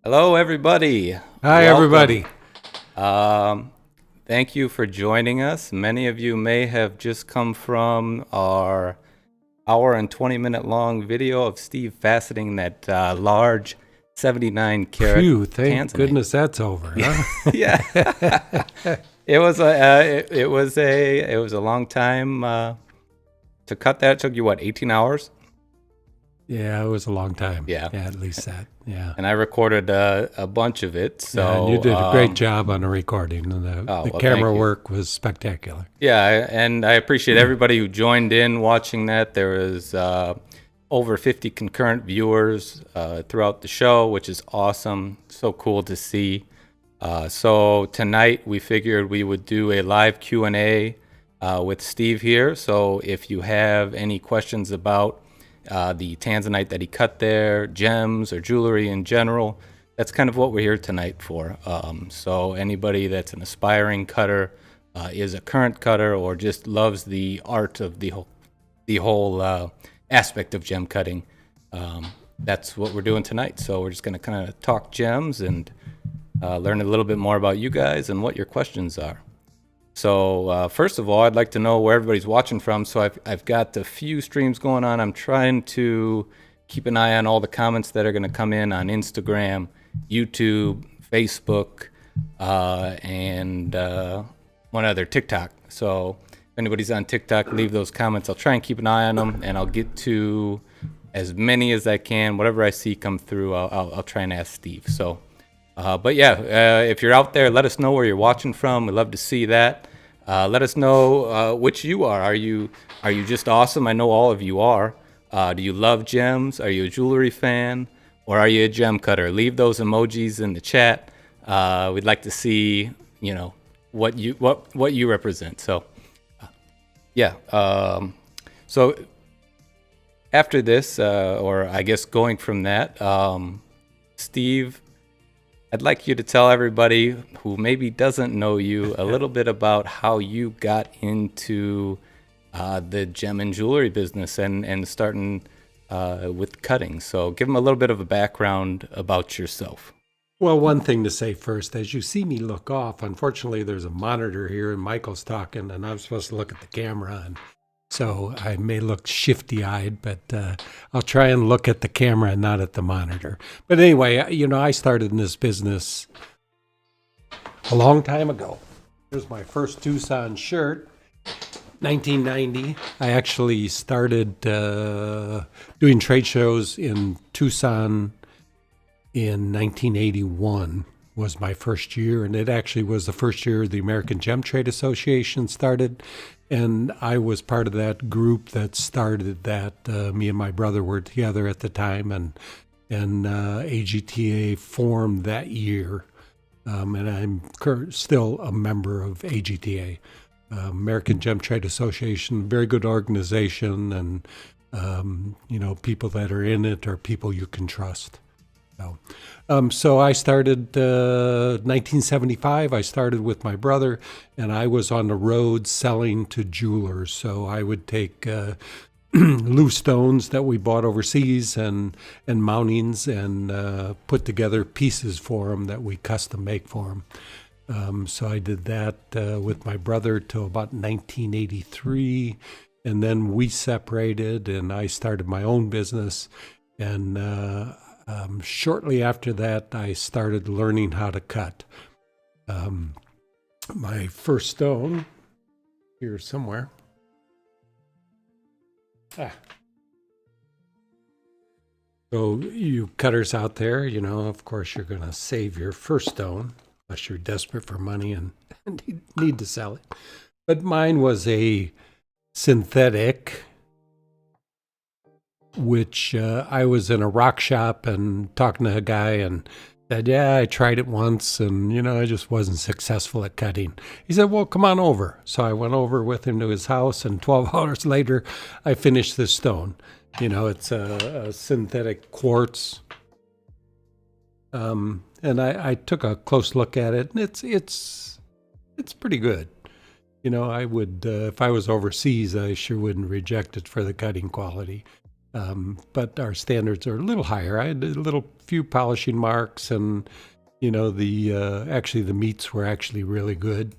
Hello, everybody. Hi, Welcome. everybody. Um, Thank you for joining us. Many of you may have just come from our hour and 20-minute long video of Steve faceting that large 79 carat Phew, thank Tanzanite. goodness that's over, Yeah, huh? yeah. It was a long time to cut that. It took you what, 18 hours? Yeah, it was a long time. Yeah, Yeah, at least that. Yeah. and I recorded a bunch of it. Yeah, and you So did a great job on the recording. And oh the well, thank camera you. work was spectacular. Yeah, and I appreciate everybody who joined in watching that. There was over 50 concurrent viewers throughout the show, which is awesome. So cool to see. So tonight we figured we would do a live Q&A with Steve here. So if you have any questions about the Tanzanite that he cut there, gems or jewelry in general, that's kind of what we're here tonight for. So anybody that's an aspiring cutter, is a current cutter, or just loves the art of the whole aspect of gem cutting, that's what we're doing tonight. So we're just going to kind of talk gems and learn a little bit more about you guys and what your questions are. So first of all, I'd like to know where everybody's watching from. So I've got a few streams going on. I'm trying to keep an eye on all the comments that are going to come in on Instagram, YouTube, Facebook, and one other, TikTok. So if anybody's on TikTok, leave those comments. I'll try and keep an eye on them, and I'll get to as many as I can. Whatever I see come through, I'll try and ask Steve. So. But yeah, if you're out there, let us know where you're watching from. We'd love to see that. Let us know which you are. Are you just awesome? I know all of you are. Do you love gems? Are you a jewelry fan, or are you a gem cutter? Leave those emojis in the chat. We'd like to see, what you represent. So, yeah. So after this, or I guess going from that, Steve, I'd like you to tell everybody who maybe doesn't know you a little bit about how you got into the gem and jewelry business and starting with cutting. So give them a little bit of a background about yourself. Well, one thing to say first, as you see me look off, unfortunately, there's a monitor here and Michael's talking, and I'm supposed to look at the camera. And so I may look shifty-eyed, but I'll try and look at the camera and not at the monitor. But anyway, I started in this business a long time ago. Here's my first Tucson shirt, 1990. I actually started doing trade shows in Tucson in 1981. Was my first year, and it actually was the first year the American Gem Trade Association started, and I was part of that group that started that. Me and my brother were together at the time, and AGTA formed that year, and I'm still a member of AGTA, American Gem Trade Association. Very good organization, and people that are in it are people you can trust. So I started 1975. I started with my brother, and I was on the road selling to jewelers. So I would take loose stones that we bought overseas and mountings and put together pieces for them that we custom make for them. So I did that with my brother till about 1983, and then we separated, and I started my own business. And shortly after that, I started learning how to cut. My first stone, here somewhere. So you cutters out there, of course you're going to save your first stone, unless you're desperate for money and need to sell it. But mine was a synthetic, which I was in a rock shop and talking to a guy and said, yeah, I tried it once and, I just wasn't successful at cutting. He said, well, come on over. So I went over with him to his house, and 12 hours later, I finished this stone. It's a synthetic quartz. And I took a close look at it, and it's pretty good. I would, if I was overseas, I sure wouldn't reject it for the cutting quality. But our standards are a little higher. I had a little few polishing marks, and the meats were actually really good.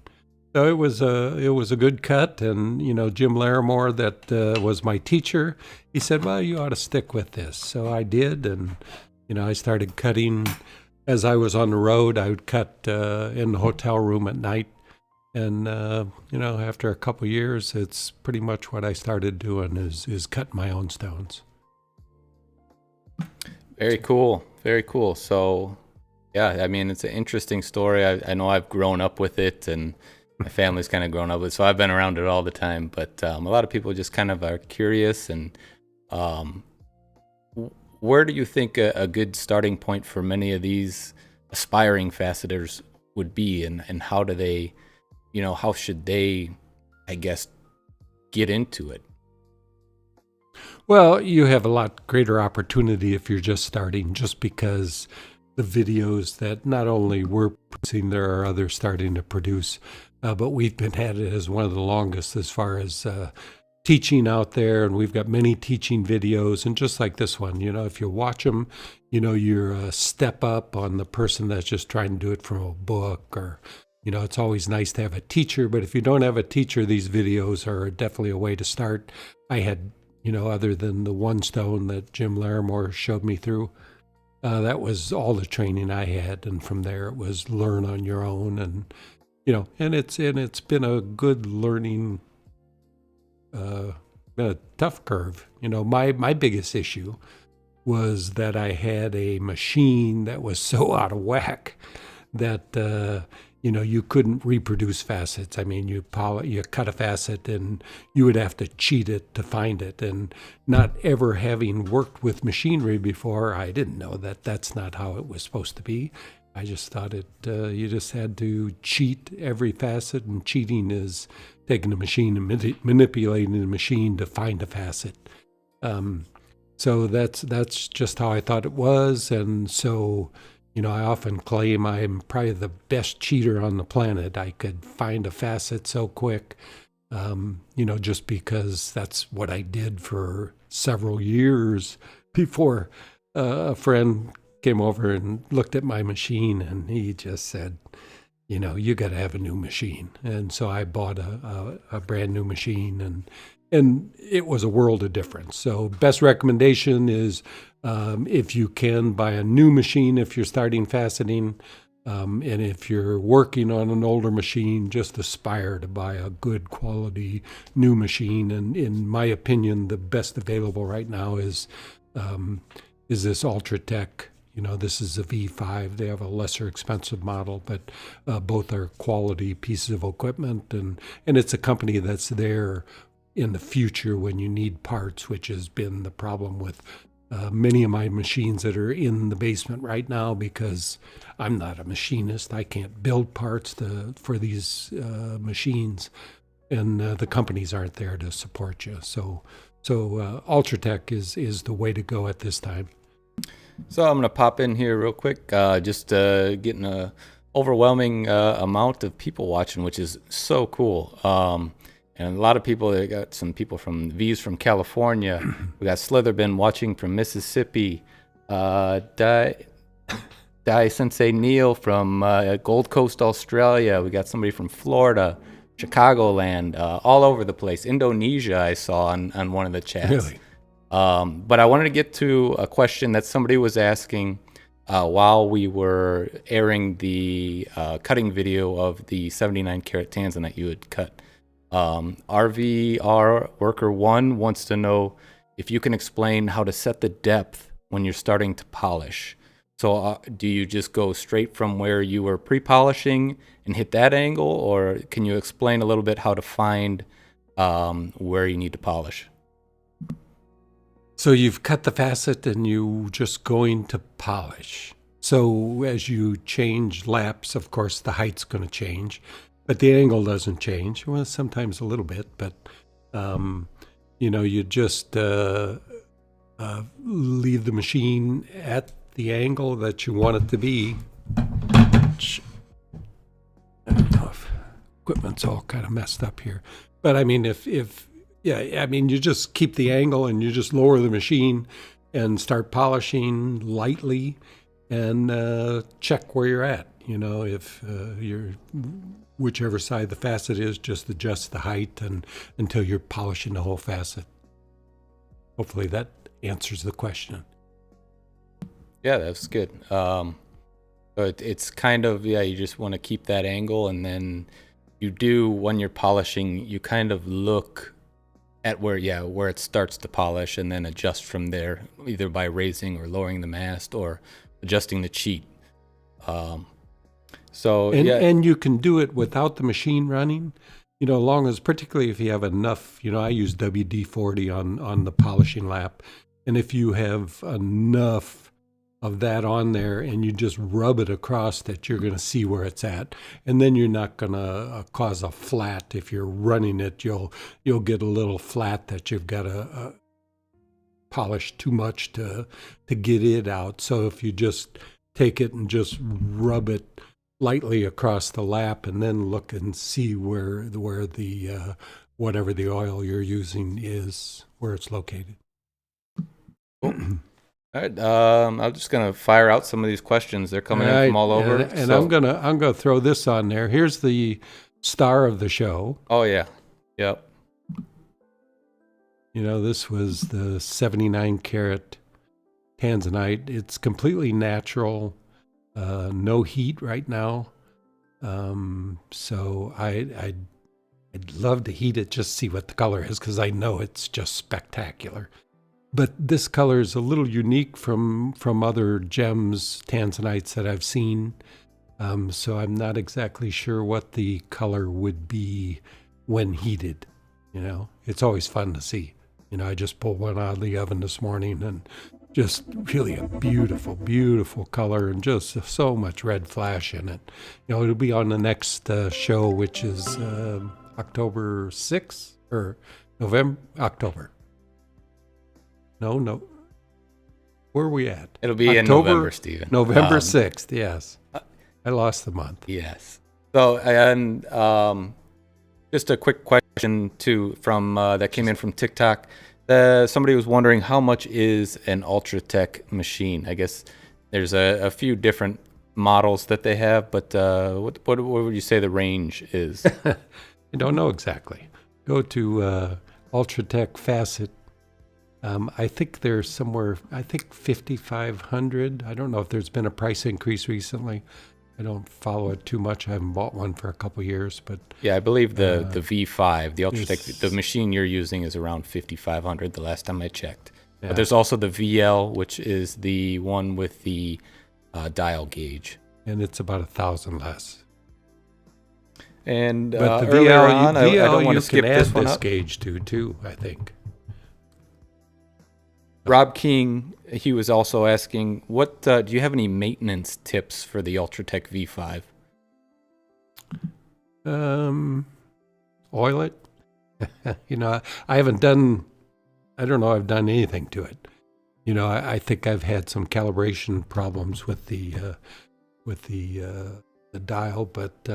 So it was a good cut, and Jim Larimore, that was my teacher. He said, "Well, you ought to stick with this." So I did, and I started cutting as I was on the road. I would cut in the hotel room at night, and after a couple years, it's pretty much what I started doing is cutting my own stones. Very cool. Very cool. So, yeah, I mean, it's an interesting story. I know I've grown up with it, and my family's kind of grown up with it, so I've been around it all the time. But a lot of people just kind of are curious. And where do you think a good starting point for many of these aspiring facetors would be, and how do they, how should they, I guess, get into it? Well, you have a lot greater opportunity if you're just starting, just because the videos that not only we're producing, there are others starting to produce, but we've been at it as one of the longest as far as teaching out there, and we've got many teaching videos, and just like this one, if you watch them, you're a step up on the person that's just trying to do it from a book, or it's always nice to have a teacher, but if you don't have a teacher, these videos are definitely a way to start. I had other than the one stone that Jim Larimore showed me through, that was all the training I had, and from there it was learn on your own, and it's been a good learning, been a tough curve. My biggest issue was that I had a machine that was so out of whack that you couldn't reproduce facets. I mean, you cut a facet and you would have to cheat it to find it. And not ever having worked with machinery before, I didn't know that that's not how it was supposed to be. I just thought you just had to cheat every facet, and cheating is taking a machine and manipulating the machine to find a facet. So that's just how I thought it was, and so. I often claim I'm probably the best cheater on the planet. I could find a facet so quick, just because that's what I did for several years before a friend came over and looked at my machine, and he just said, you got to have a new machine. And so I bought a brand new machine, and it was a world of difference. So best recommendation is, if you can, buy a new machine if you're starting faceting. And if you're working on an older machine, just aspire to buy a good quality new machine. And in my opinion, the best available right now is this Ultratech. This is a V5. They have a lesser expensive model, but both are quality pieces of equipment. And it's a company that's there in the future when you need parts, which has been the problem with many of my machines that are in the basement right now, because I'm not a machinist. I can't build parts for these machines, and the companies aren't there to support you. So Ultratech is the way to go at this time. So I'm going to pop in here real quick, just getting a overwhelming amount of people watching, which is so cool. And a lot of people, they got some people from V's from California. We got Slitherbin watching from Mississippi. Dai Sensei Neil from Gold Coast, Australia. We got somebody from Florida, Chicagoland, all over the place. Indonesia, I saw on one of the chats. Really? But I wanted to get to a question that somebody was asking while we were airing the cutting video of the 79 karat Tanzanite you had cut. RVR Worker 1 wants to know if you can explain how to set the depth when you're starting to polish. So do you just go straight from where you were pre-polishing and hit that angle, or can you explain a little bit how to find where you need to polish? So you've cut the facet and you just going to polish. So as you change laps, of course, the height's going to change. But the angle doesn't change. Well, sometimes a little bit, but you just leave the machine at the angle that you want it to be. I don't know if equipment's all kind of messed up here, but I mean, if Yeah, I mean, you just keep the angle and you just lower the machine and start polishing lightly and check where you're at. If you're whichever side the facet is, just adjust the height and until you're polishing the whole facet. Hopefully that answers the question. Yeah, that's good. It's kind of, you just want to keep that angle, and then you do, when you're polishing, you kind of look at where it starts to polish, and then adjust from there, either by raising or lowering the mast or adjusting the cheat. And you can do it without the machine running, long as, particularly if you have enough, I use WD-40 on the polishing lap. And if you have enough of that on there and you just rub it across, that you're going to see where it's at. And then you're not going to cause a flat. If you're running it, you'll get a little flat that you've got to polish too much to get it out. So if you just take it and just rub it lightly across the lap and then look and see where the whatever the oil you're using is, where it's located. All right, I'm just gonna fire out some of these questions. They're coming in from all over. And I'm gonna throw this on there. Here's the star of the show. Oh yeah, yep. This was the 79 karat Tanzanite. It's completely natural, no heat right now. So I'd love to heat it, just see what the color is, because I know it's just spectacular. But this color is a little unique from other gems, Tanzanites that I've seen. So I'm not exactly sure what the color would be when heated. It's always fun to see. I just pulled one out of the oven this morning, and just really a beautiful, beautiful color, and just so much red flash in it. It'll be on the next show, which is October 6th or October. No. Where are we at? It'll be in November, Stephen. November 6th, yes. I lost the month. Yes. So, and just a quick question, too, from that came in from TikTok. Somebody was wondering, how much is an Ultratech machine? I guess there's a few different models that they have, but what would you say the range is? I don't know exactly. Go to Ultratech Facet. I think they're somewhere, $5,500. I don't know if there's been a price increase recently. I don't follow it too much. I haven't bought one for a couple of years, but yeah, I believe the V5, the Ultratech, the machine you're using is around $5,500 the last time I checked. Yeah. But there's also the VL, which is the one with the dial gauge, and it's about $1,000 less. And but the earlier VL, on, I don't want to skip this one up. Gauge too, I think. Rob King, he was also asking, what do you have any maintenance tips for the Ultratech V5? Oil it. I haven't done. I don't know. I've done anything to it. I think I've had some calibration problems with the dial, but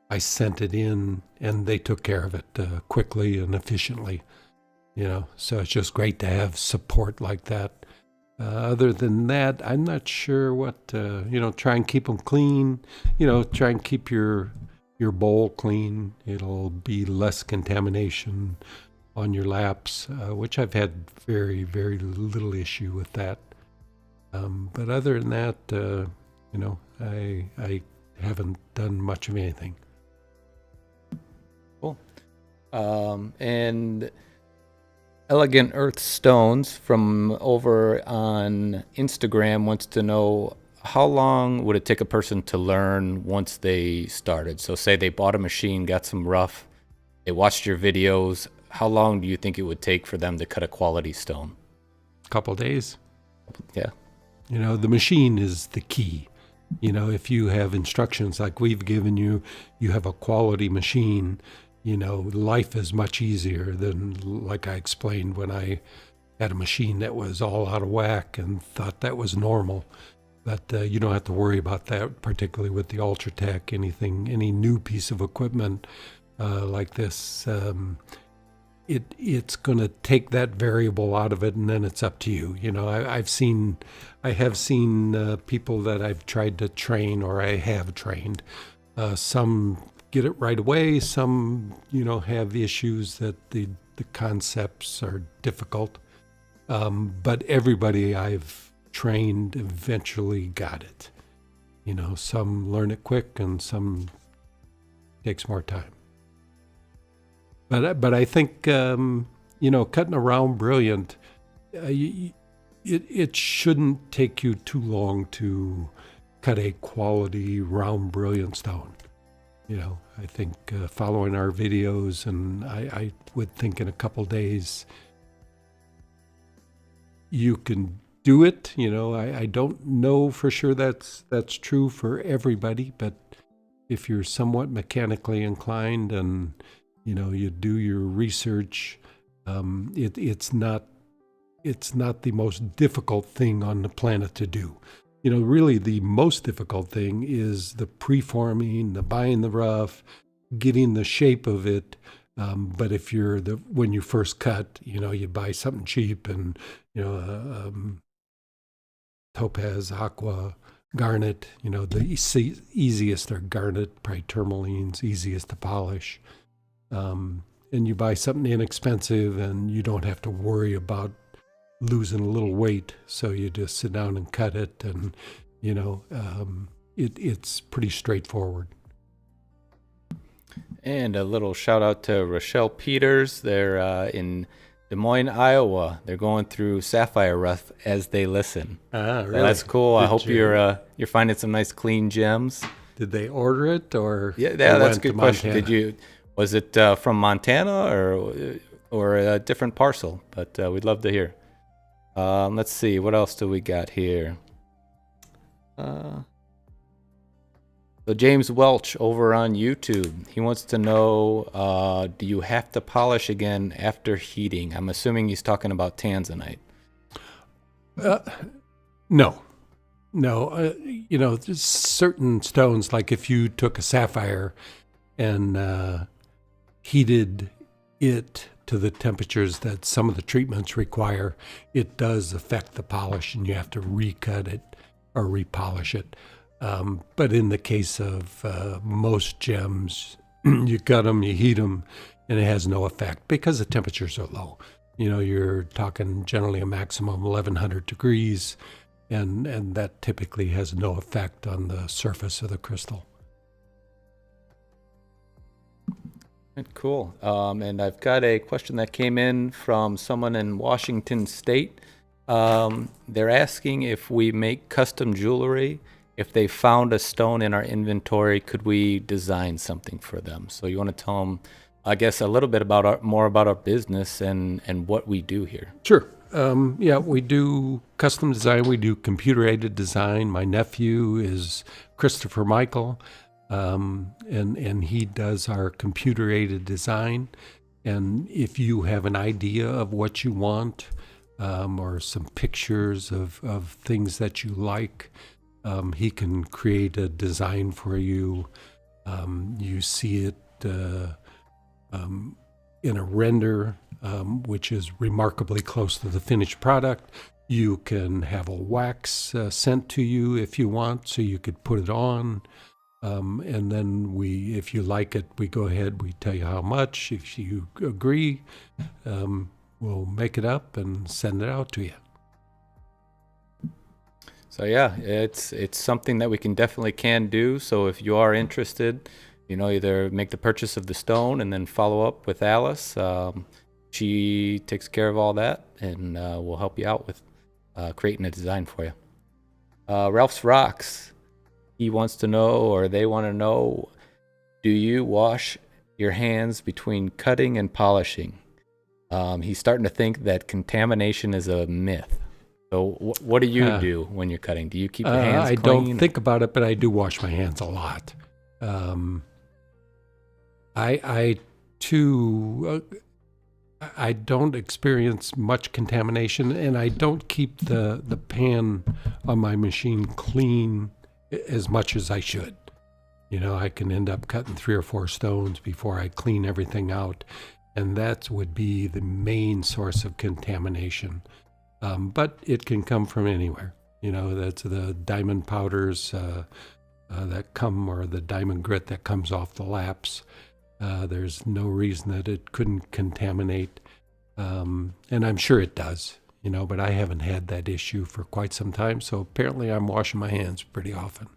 I sent it in, and they took care of it quickly and efficiently. So it's just great to have support like that. Other than that, I'm not sure what, try and keep them clean, try and keep your bowl clean. It'll be less contamination on your laps, which I've had very, very little issue with that. But other than that, I haven't done much of anything. Cool. And Elegant Earth Stones from over on Instagram wants to know, how long would it take a person to learn once they started? So say they bought a machine, got some rough, they watched your videos. How long do you think it would take for them to cut a quality stone? A couple days. Yeah. The machine is the key. If you have instructions like we've given you, you have a quality machine, life is much easier than, like I explained, when I had a machine that was all out of whack and thought that was normal. But you don't have to worry about that, particularly with the Ultratech. Any new piece of equipment like this, it's going to take that variable out of it, and then it's up to you. I have seen people that I've tried to train, or I have trained. Some get it right away. Some, have issues that the concepts are difficult. But everybody I've trained eventually got it. Some learn it quick, and some takes more time. But I think, cutting a round brilliant, it shouldn't take you too long to cut a quality round brilliant stone. I think following our videos, and I would think in a couple days you can do it. I don't know for sure that's true for everybody, but if you're somewhat mechanically inclined and you do your research, it's not the most difficult thing on the planet to do. Really the most difficult thing is the preforming, the buying the rough, getting the shape of it. But if you're when you first cut, you buy something cheap, and Topaz, aqua, garnet, the easiest are garnet, probably tourmaline's easiest to polish. And you buy something inexpensive, and you don't have to worry about losing a little weight. So you just sit down and cut it, and, it's pretty straightforward. And a little shout out to Rochelle Peters. They're in Des Moines, Iowa. They're going through sapphire rough as they listen. Really? So that's cool. I hope you're finding some nice clean gems. Did they order it, or yeah, that's a good question. Was it from Montana or a different parcel? But we'd love to hear. Let's see, what else do we got here? So James Welch over on YouTube, he wants to know, do you have to polish again after heating? I'm assuming he's talking about Tanzanite. No. There's certain stones, like if you took a sapphire and heated it to the temperatures that some of the treatments require, it does affect the polish, and you have to recut it or repolish it. But in the case of most gems, you cut them, you heat them, and it has no effect because the temperatures are low. You're talking generally a maximum 1100 degrees, and that typically has no effect on the surface of the crystal. Cool. And I've got a question that came in from someone in Washington State. They're asking if we make custom jewelry. If they found a stone in our inventory, could we design something for them? So you want to tell them, I guess, a little bit more about our business and what we do here. Sure. We do custom design. We do computer-aided design. My nephew is Christopher Michael. And he does our computer-aided design. And if you have an idea of what you want, or some pictures of things that you like, he can create a design for you. You see it in a render, which is remarkably close to the finished product. You can have a wax sent to you if you want, so you could put it on. And then if you like it, we go ahead, we tell you how much. If you agree, we'll make it up and send it out to you. So yeah, it's something that we definitely can do. So if you are interested, either make the purchase of the stone and then follow up with Alice. She takes care of all that, and we'll help you out with creating a design for you. Ralph's Rocks. He wants to know, or they want to know, do you wash your hands between cutting and polishing? He's starting to think that contamination is a myth. So what do you do when you're cutting? Do you keep your hands I clean? Don't think about it, but I do wash my hands a lot. I don't experience much contamination, and I don't keep the pan on my machine clean as much as I should. I can end up cutting 3 or 4 stones before I clean everything out. and that would be the main source of contamination. But it can come from anywhere. That's the diamond powders that come, or the diamond grit that comes off the laps. There's no reason that it couldn't contaminate, and I'm sure it does. But I haven't had that issue for quite some time. So apparently, I'm washing my hands pretty often.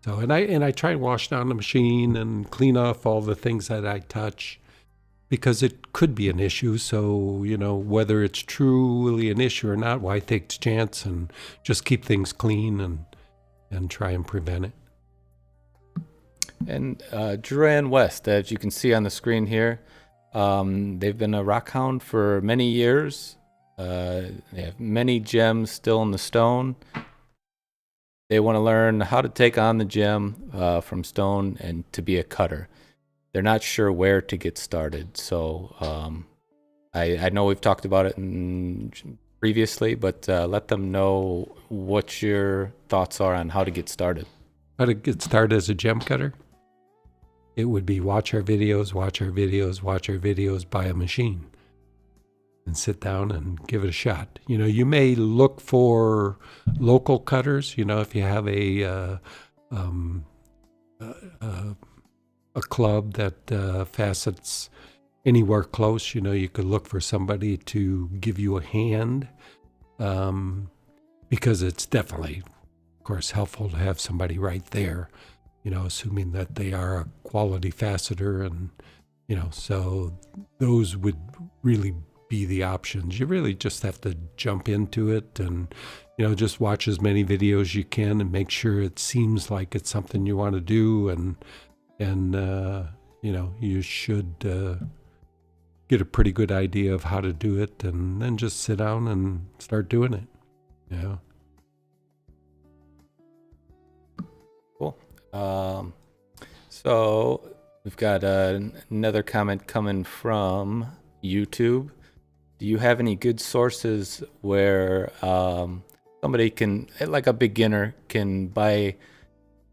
So and I try and wash down the machine and clean off all the things that I touch, because it could be an issue. So, whether it's truly an issue or not, why take the chance and just keep things clean and try and prevent it. And Duran West, as you can see on the screen here, they've been a rock hound for many years. They have many gems still in the stone. They want to learn how to take on the gem from stone and to be a cutter. They're not sure where to get started. So I know we've talked about it previously, but let them know what your thoughts are on how to get started. How to get started as a gem cutter? It would be watch our videos, buy a machine, and sit down and give it a shot. You may look for local cutters. If you have a club that facets anywhere close, you could look for somebody to give you a hand, because it's definitely, of course, helpful to have somebody right there, assuming that they are a quality faceter, and so those would really be the options. You really just have to jump into it and just watch as many videos as you can and make sure it seems like it's something you want to do, and you should get a pretty good idea of how to do it, and then just sit down and start doing it. Cool. So we've got another comment coming from YouTube. Do you have any good sources where somebody can, like a beginner, can buy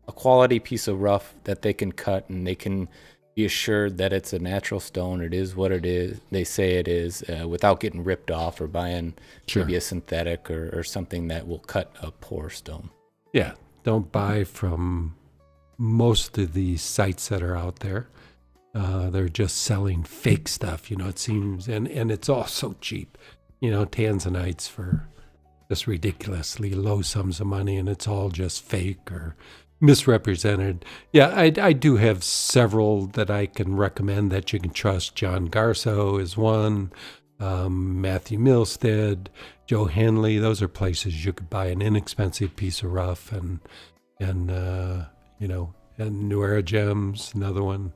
a quality piece of rough that they can cut, and they can be assured that it's a natural stone, it is what it is, they say it is, without getting ripped off or buying maybe a synthetic or something that will cut a poor stone? Yeah, don't buy from most of these sites that are out there. They're just selling fake stuff, it seems, and it's all so cheap. Tanzanites for just ridiculously low sums of money, and it's all just fake or misrepresented. Yeah, I do have several that I can recommend that you can trust. John Garso is one, Matthew Milstead, Joe Henley. Those are places you could buy an inexpensive piece of rough, and New Era Gems, another one.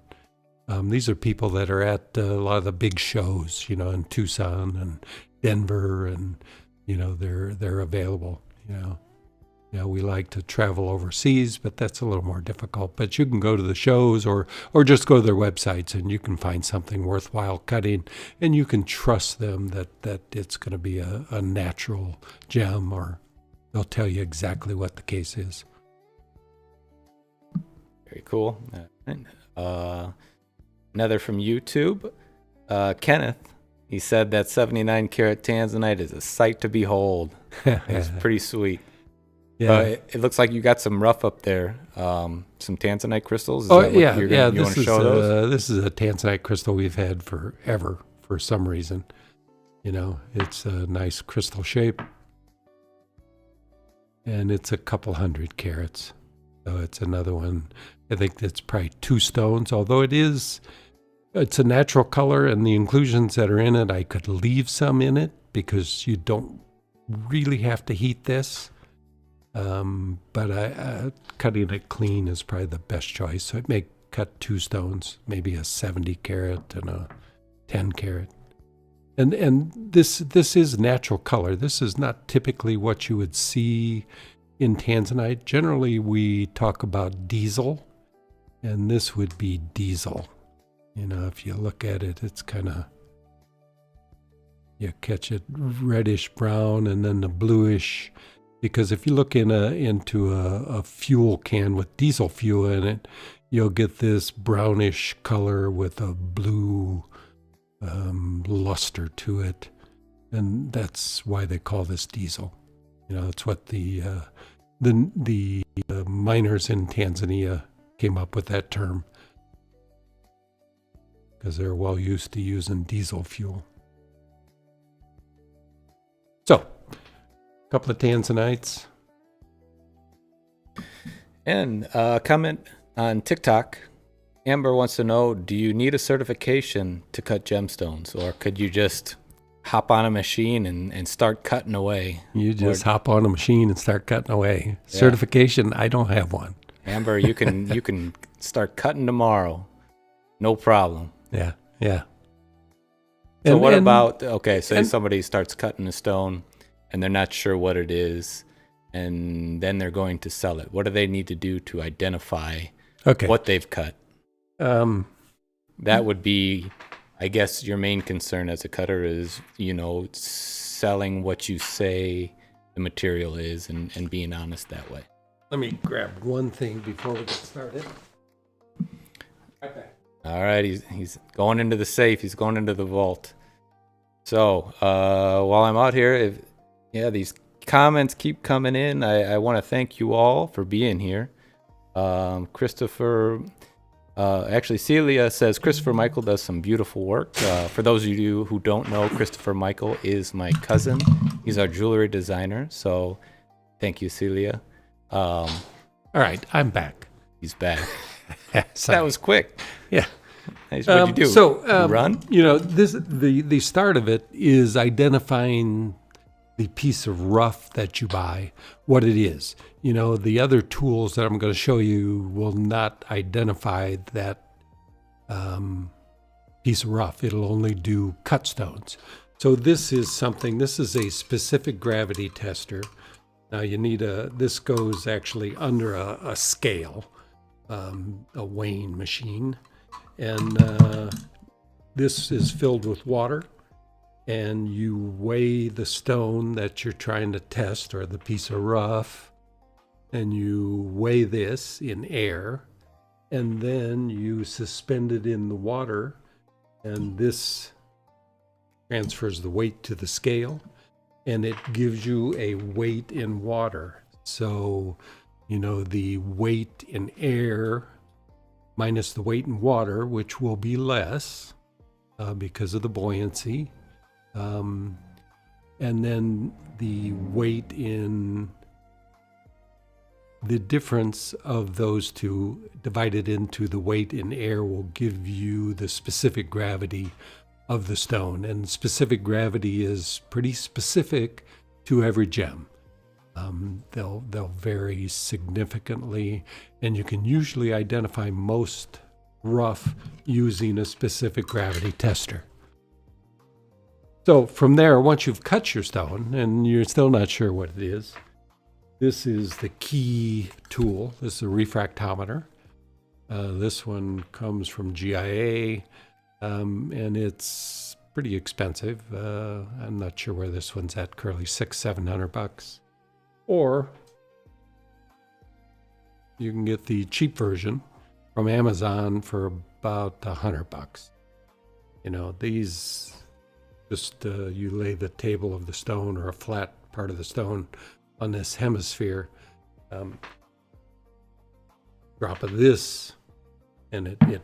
These are people that are at a lot of the big shows, in Tucson and Denver, and they're available. We like to travel overseas, but that's a little more difficult. But you can go to the shows or just go to their websites, and you can find something worthwhile cutting, and you can trust them that it's going to be a natural gem, or they'll tell you exactly what the case is. Very cool. Another from YouTube, Kenneth. He said that 79 karat Tanzanite is a sight to behold. It's pretty sweet. Yeah, it looks like you got some rough up there. Some Tanzanite crystals. You want to show those? This is a Tanzanite crystal we've had forever for some reason. It's a nice crystal shape, and it's a couple 100 carats. So it's another one. I think that's probably 2 stones, although it's a natural color, and the inclusions that are in it, I could leave some in it because you don't really have to heat this. But cutting it clean is probably the best choice. So it may cut 2 stones, maybe a 70 carat and a 10 carat. And this is natural color. This is not typically what you would see in Tanzanite. Generally, we talk about diesel, and this would be diesel. If you look at it, it's kind of, you catch it reddish brown and then the bluish. Because if you look into a fuel can with diesel fuel in it, you'll get this brownish color with a blue luster to it, and that's why they call this diesel. It's what the miners in Tanzania came up with that term, because they're well used to using diesel fuel. So, a couple of Tanzanites. And comment on TikTok. Amber wants to know, do you need a certification to cut gemstones, or could you just hop on a machine and start cutting away? You just hop on a machine and start cutting away. Yeah. Certification, I don't have one. Amber, you can start cutting tomorrow. No problem. Yeah. So what about, say somebody starts cutting a stone and they're not sure what it is, and then they're going to sell it. What do they need to do to identify what they've cut? That would be, I guess, your main concern as a cutter is, selling what you say the material is and being honest that way. Let me grab one thing before we get started. Okay. All right, he's going into the safe. He's going into the vault. So while I'm out here, these comments keep coming in. I want to thank you all for being here. Christopher, actually Celia says, Christopher Michael does some beautiful work. For those of you who don't know, Christopher Michael is my cousin. He's our jewelry designer. So thank you, Celia. All right, I'm back. He's back. That was quick. Yeah. Nice. What'd you do? So, run? The start of it is identifying the piece of rough that you buy, what it is. The other tools that I'm going to show you will not identify that piece of rough. It'll only do cut stones. So this is a specific gravity tester. Now you need this goes actually under a scale, a weighing machine. And this is filled with water, and you weigh the stone that you're trying to test, or the piece of rough, and you weigh this in air, and then you suspend it in the water, and this transfers the weight to the scale, and it gives you a weight in water. So, the weight in air minus the weight in water, which will be less because of the buoyancy. And then the weight in the difference of those two divided into the weight in air will give you the specific gravity of the stone. And specific gravity is pretty specific to every gem. They'll vary significantly, and you can usually identify most rough using a specific gravity tester. So from there, once you've cut your stone and you're still not sure what it is, this is the key tool. This is a refractometer. This one comes from GIA, and it's pretty expensive. I'm not sure where this one's at, currently $600-700. Or you can get the cheap version from Amazon for about $100. These just you lay the table of the stone or a flat part of the stone on this hemisphere, drop of this, and it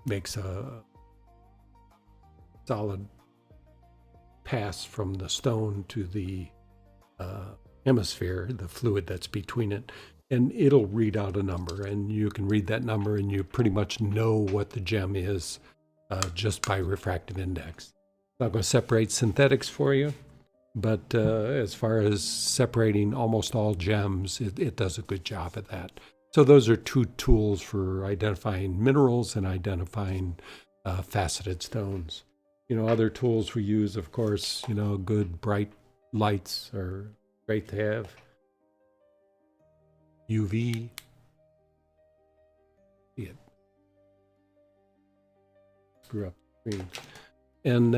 makes a solid pass from the stone to the hemisphere, the fluid that's between it, and it'll read out a number, and you can read that number and you pretty much know what the gem is just by refractive index. Not going to separate synthetics for you, but as far as separating almost all gems, it does a good job at that. So those are two tools for identifying minerals and identifying faceted stones. Other tools we use, of course, good bright lights are great to have. UV. See it. Screw up the screen. And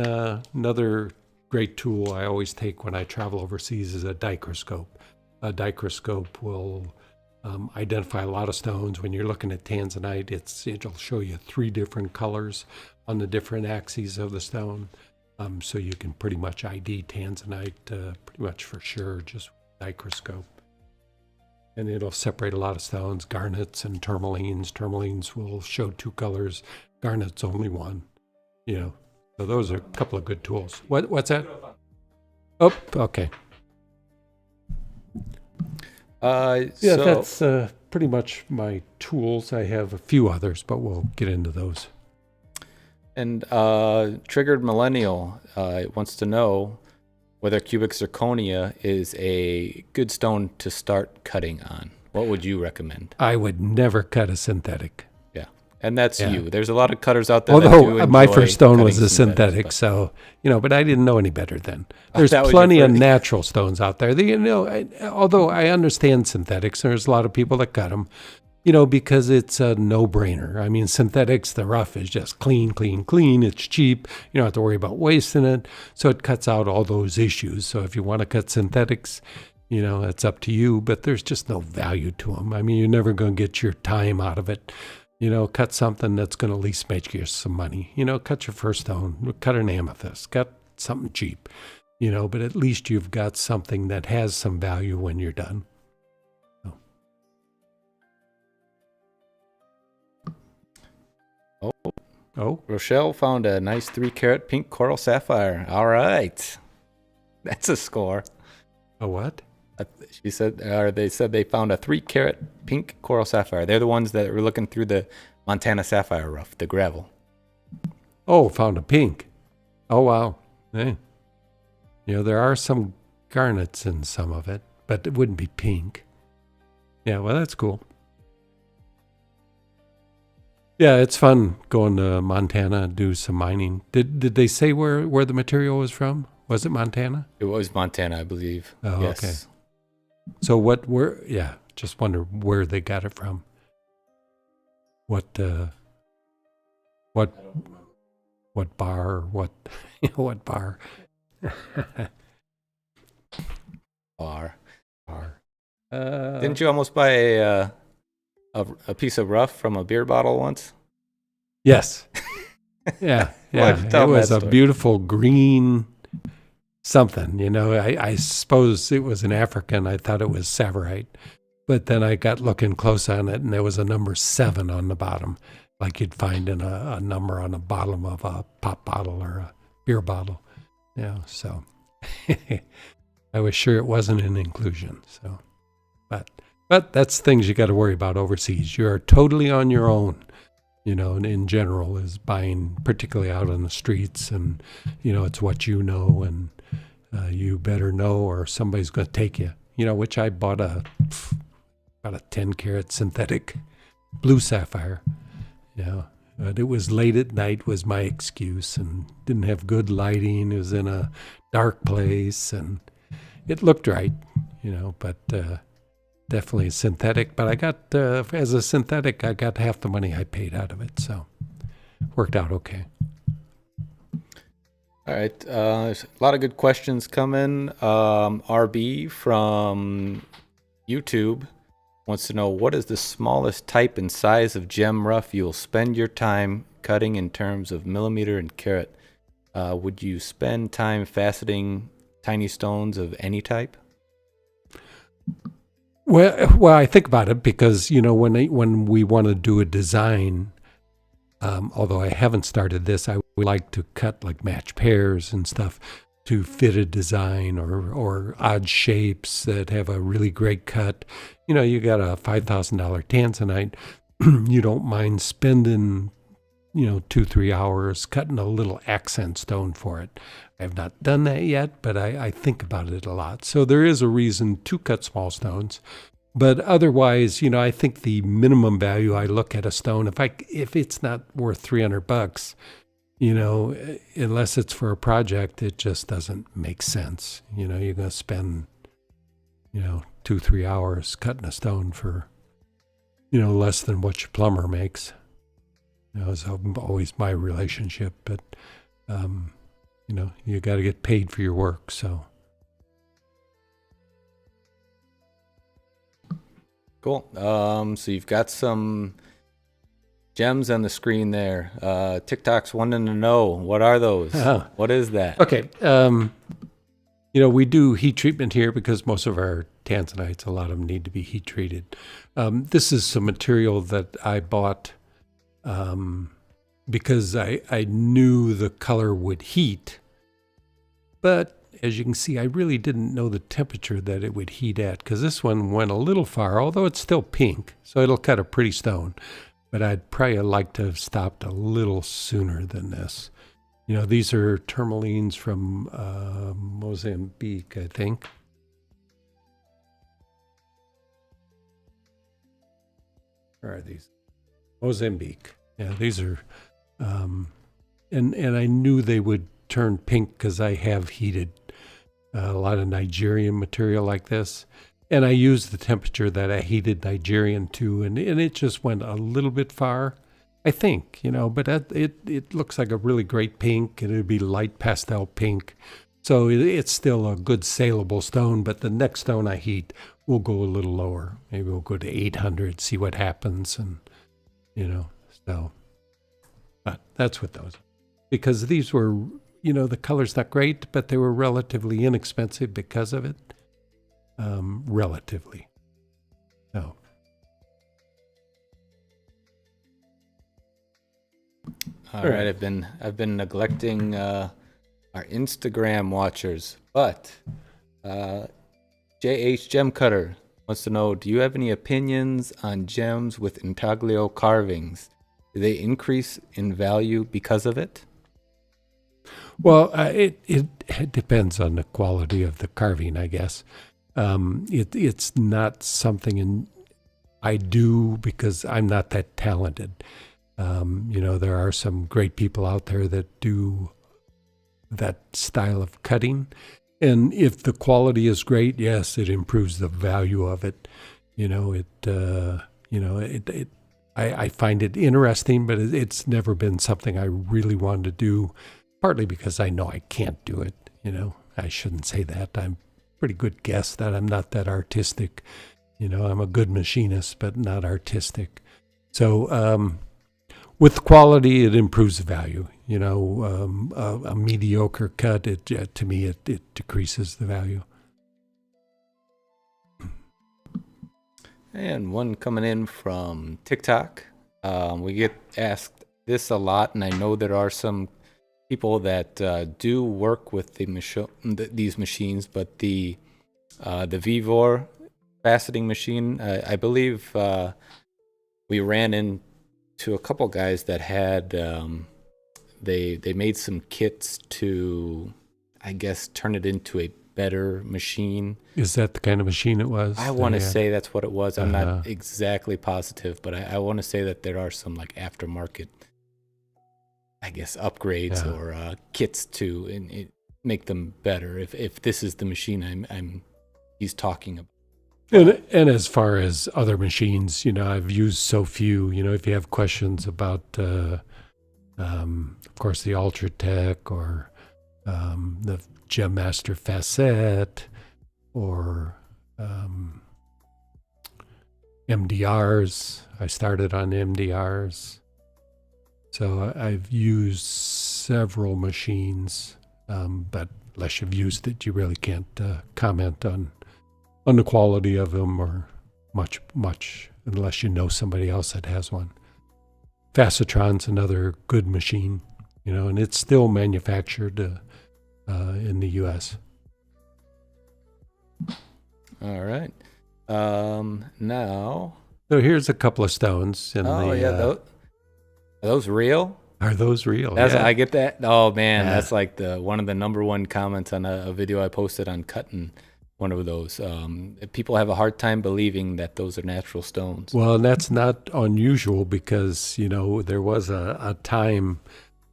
another great tool I always take when I travel overseas is a dichroscope. A dichroscope will identify a lot of stones. When you're looking at Tanzanite, it'll show you 3 different colors on the different axes of the stone. So you can pretty much ID Tanzanite pretty much for sure, just with a microscope. And it'll separate a lot of stones, garnets and tourmalines. Tourmalines will show 2 colors, garnets only 1. So those are a couple of good tools. What's that? Oh, okay. That's pretty much my tools. I have a few others, but we'll get into those. And Triggered Millennial wants to know whether cubic zirconia is a good stone to start cutting on. What would you recommend? I would never cut a synthetic. Yeah, and that's you. There's a lot of cutters out there. Although my first stone was a synthetic, so but I didn't know any better then. There's plenty of natural stones out there. Although I understand synthetics, there's a lot of people that cut them. Because it's a no-brainer. I mean, synthetics, the rough is just clean, clean, clean. It's cheap. You don't have to worry about wasting it. So it cuts out all those issues. So if you want to cut synthetics, it's up to you. But there's just no value to them. I mean, you're never going to get your time out of it. Cut something that's going to at least make you some money. Cut your first stone. Cut an amethyst. Cut something cheap. But at least you've got something that has some value when you're done. Oh, Rochelle found a nice 3-carat pink coral sapphire. All right. That's a score. A what? She said, or they said they found a 3-carat pink coral sapphire. They're the ones that were looking through the Montana sapphire rough, the gravel. Oh, found a pink. Oh, wow. Hey. There are some garnets in some of it, but it wouldn't be pink. Yeah, well, that's cool. Yeah, it's fun going to Montana and do some mining. Did they say where the material was from? Was it Montana? It was Montana, I believe. Oh, yes. Okay. So just wonder where they got it from. What bar, what bar? Bar. Bar. Didn't you almost buy a piece of rough from a beer bottle once? Yes. Yeah. It was a beautiful green something, I suppose it was an African. I thought it was Savarite. But then I got looking close on it, and there was a number 7 on the bottom, like you'd find in a number on the bottom of a pop bottle or a beer bottle. So I was sure it wasn't an inclusion. So, but that's things you got to worry about overseas. You're totally on your own, in general, is buying, particularly out on the streets, and, it's what and you better know or somebody's going to take you, which I bought about a 10-carat synthetic blue sapphire, but it was late at night was my excuse, and didn't have good lighting. It was in a dark place, and it looked right, but definitely synthetic. But I got, as a synthetic, I got half the money I paid out of it, so worked out okay. All right. There's a lot of good questions coming. RB from YouTube wants to know, what is the smallest type and size of gem rough you'll spend your time cutting in terms of millimeter and carat? Would you spend time faceting tiny stones of any type? Well, I think about it because, when we want to do a design, although I haven't started this, I would like to cut like match pairs and stuff to fit a design, or odd shapes that have a really great cut. You got a $5,000 Tanzanite. You don't mind spending, 2-3 hours cutting a little accent stone for it. I have not done that yet, but I think about it a lot. So there is a reason to cut small stones. But otherwise, I think the minimum value, I look at a stone, if it's not worth $300, unless it's for a project, it just doesn't make sense. You're going to spend, 2-3 hours cutting a stone for, less than what your plumber makes. It's always my relationship, but, you got to get paid for your work, so. Cool. So you've got some gems on the screen there. TikTok's wanting to know, what are those? What is that? Okay. We do heat treatment here because most of our tanzanites, a lot of them need to be heat treated. This is some material that I bought because I knew the color would heat. But as you can see, I really didn't know the temperature that it would heat at, because this one went a little far, although it's still pink, so it'll cut a pretty stone. But I'd probably like to have stopped a little sooner than this. These are tourmalines from Mozambique, I think. Where are these? Mozambique. Yeah, these are, and I knew they would turn pink because I have heated a lot of Nigerian material like this. And I used the temperature that I heated Nigerian to, and it just went a little bit far, I think, but it looks like a really great pink, and it'd be light pastel pink. So it's still a good saleable stone, but the next stone I heat will go a little lower. Maybe we'll go to 800, see what happens, and, so. But that's what those are. Because these were, the color's not great, but they were relatively inexpensive because of it. Relatively. So. All right. I've been neglecting our Instagram watchers, but JH Gem Cutter wants to know, do you have any opinions on gems with intaglio carvings? Do they increase in value because of it? Well, it depends on the quality of the carving, I guess. It's not something I do because I'm not that talented. There are some great people out there that do that style of cutting. And if the quality is great, yes, it improves the value of it. I find it interesting, but it's never been something I really wanted to do, partly because I know I can't do it. I shouldn't say that. I'm a pretty good guess that I'm not that artistic. I'm a good machinist, but not artistic. So with quality, it improves the value. A mediocre cut, to me, it decreases the value. And one coming in from TikTok. We get asked this a lot, and I know there are some people that do work with these machines, but the Vivor faceting machine, I believe we ran into a couple guys that had they made some kits to, I guess, turn it into a better machine. Is that the kind of machine it was? I want to say that's what it was. I'm not exactly positive, but I want to say that there are some like aftermarket, I guess, upgrades or kits to make them better. If this is the machine he's talking about. And as far as other machines, I've used so few. If you have questions about, of course, the Ultratech or the Gem Master Facette or MDRs. I started on MDRs. So I've used several machines, but unless you've used it, you really can't comment on the quality of them or much, unless you know somebody else that has one. Facetron's another good machine, and it's still manufactured in the U.S. All right. Now. So here's a couple of stones. Are those real? Are those real? I get that. Oh man, that's like one of the number one comments on a video I posted on cutting one of those. People have a hard time believing that those are natural stones. Well, and that's not unusual because there was a time.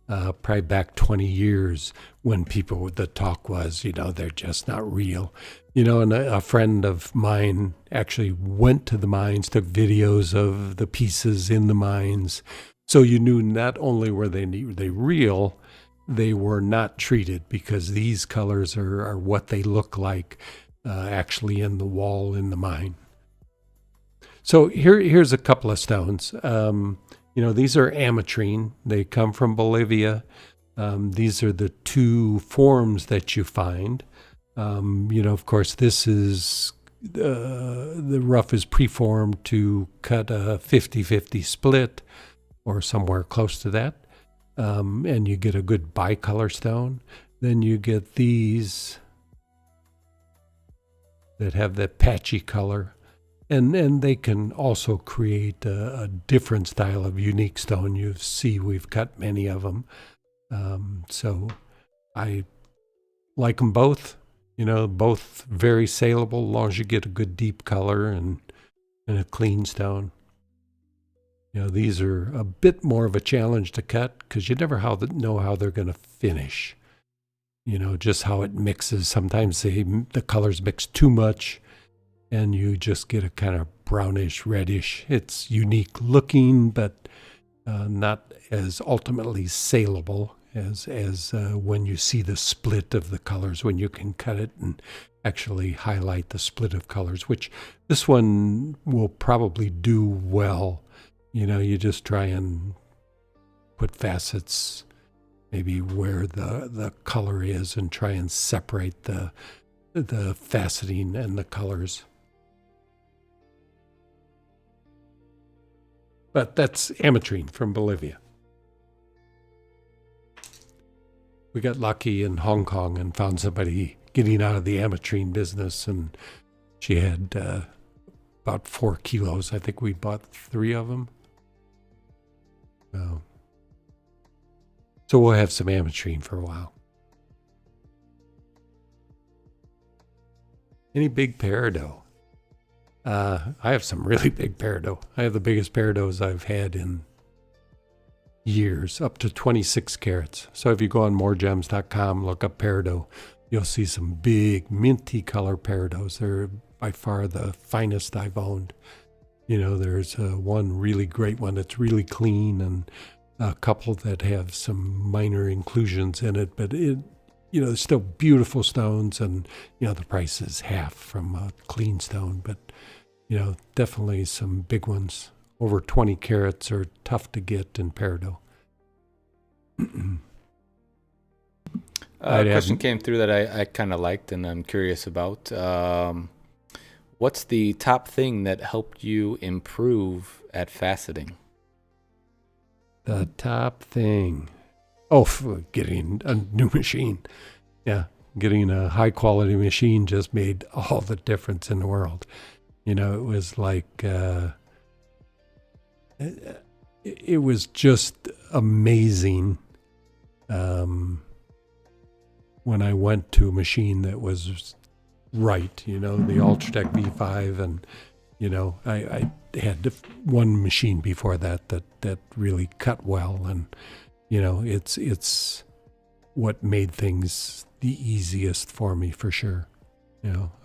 Probably back 20 years when the talk was, they're just not real. And a friend of mine actually went to the mines, took videos of the pieces in the mines. So you knew not only were they real, they were not treated, because these colors are what they look like actually in the wall in the mine. So here's a couple of stones. These are Amtrine. They come from Bolivia. These are the two forms that you find. Of course, this is the rough is preformed to cut a 50-50 split or somewhere close to that. And you get a good bicolor stone. Then you get these that have that patchy color. And they can also create a different style of unique stone. You see we've cut many of them. So I like them both. Both very saleable as long as you get a good deep color and a clean stone. These are a bit more of a challenge to cut because you never know how they're going to finish. Just how it mixes. Sometimes the colors mix too much and you just get a kind of brownish, reddish. It's unique looking, but not as ultimately saleable as when you see the split of the colors, when you can cut it and actually highlight the split of colors, which this one will probably do well. You just try and put facets maybe where the color is and try and separate the faceting and the colors. But that's Amtrine from Bolivia. We got lucky in Hong Kong and found somebody getting out of the Amtrine business, and she had about 4 kilos. I think we bought 3 of them. So we'll have some Amtrine for a while. Any big peridot? I have some really big peridot. I have the biggest peridots I've had in years, up to 26 carats. So if you go on MoreGems.com, look up peridot, you'll see some big minty color peridots. They're by far the finest I've owned. There's one really great one that's really clean and a couple that have some minor inclusions in it, but they're still beautiful stones, and the price is half from a clean stone, but definitely some big ones. Over 20 carats are tough to get in peridot. A question came through that I kind of liked and I'm curious about. What's the top thing that helped you improve at faceting? The top thing? Oh, getting a new machine. Yeah, getting a high quality machine just made all the difference in the world. It was like, it was just amazing when I went to a machine that was right, the Ultratech V5, and I had one machine before that really cut well, and it's what made things the easiest for me for sure.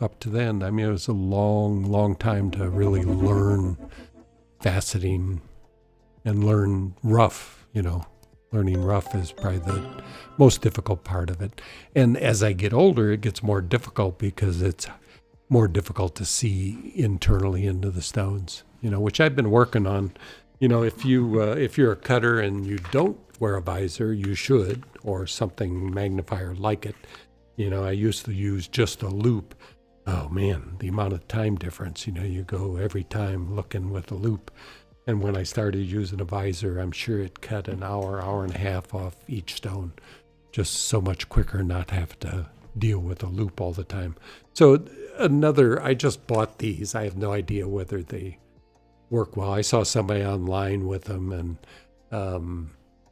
Up to then, it was a long time to really learn faceting and learn rough. Learning rough is probably the most difficult part of it. And as I get older, it gets more difficult because it's more difficult to see internally into the stones, which I've been working on. If you're a cutter and you don't wear a visor, you should, or something magnifier like it. I used to use just a loop. Oh man, the amount of time difference, you go every time looking with a loop. And when I started using a visor, I'm sure it cut an hour and a half off each stone. Just so much quicker, not have to deal with a loop all the time. So I just bought these. I have no idea whether they work well. I saw somebody online with them, and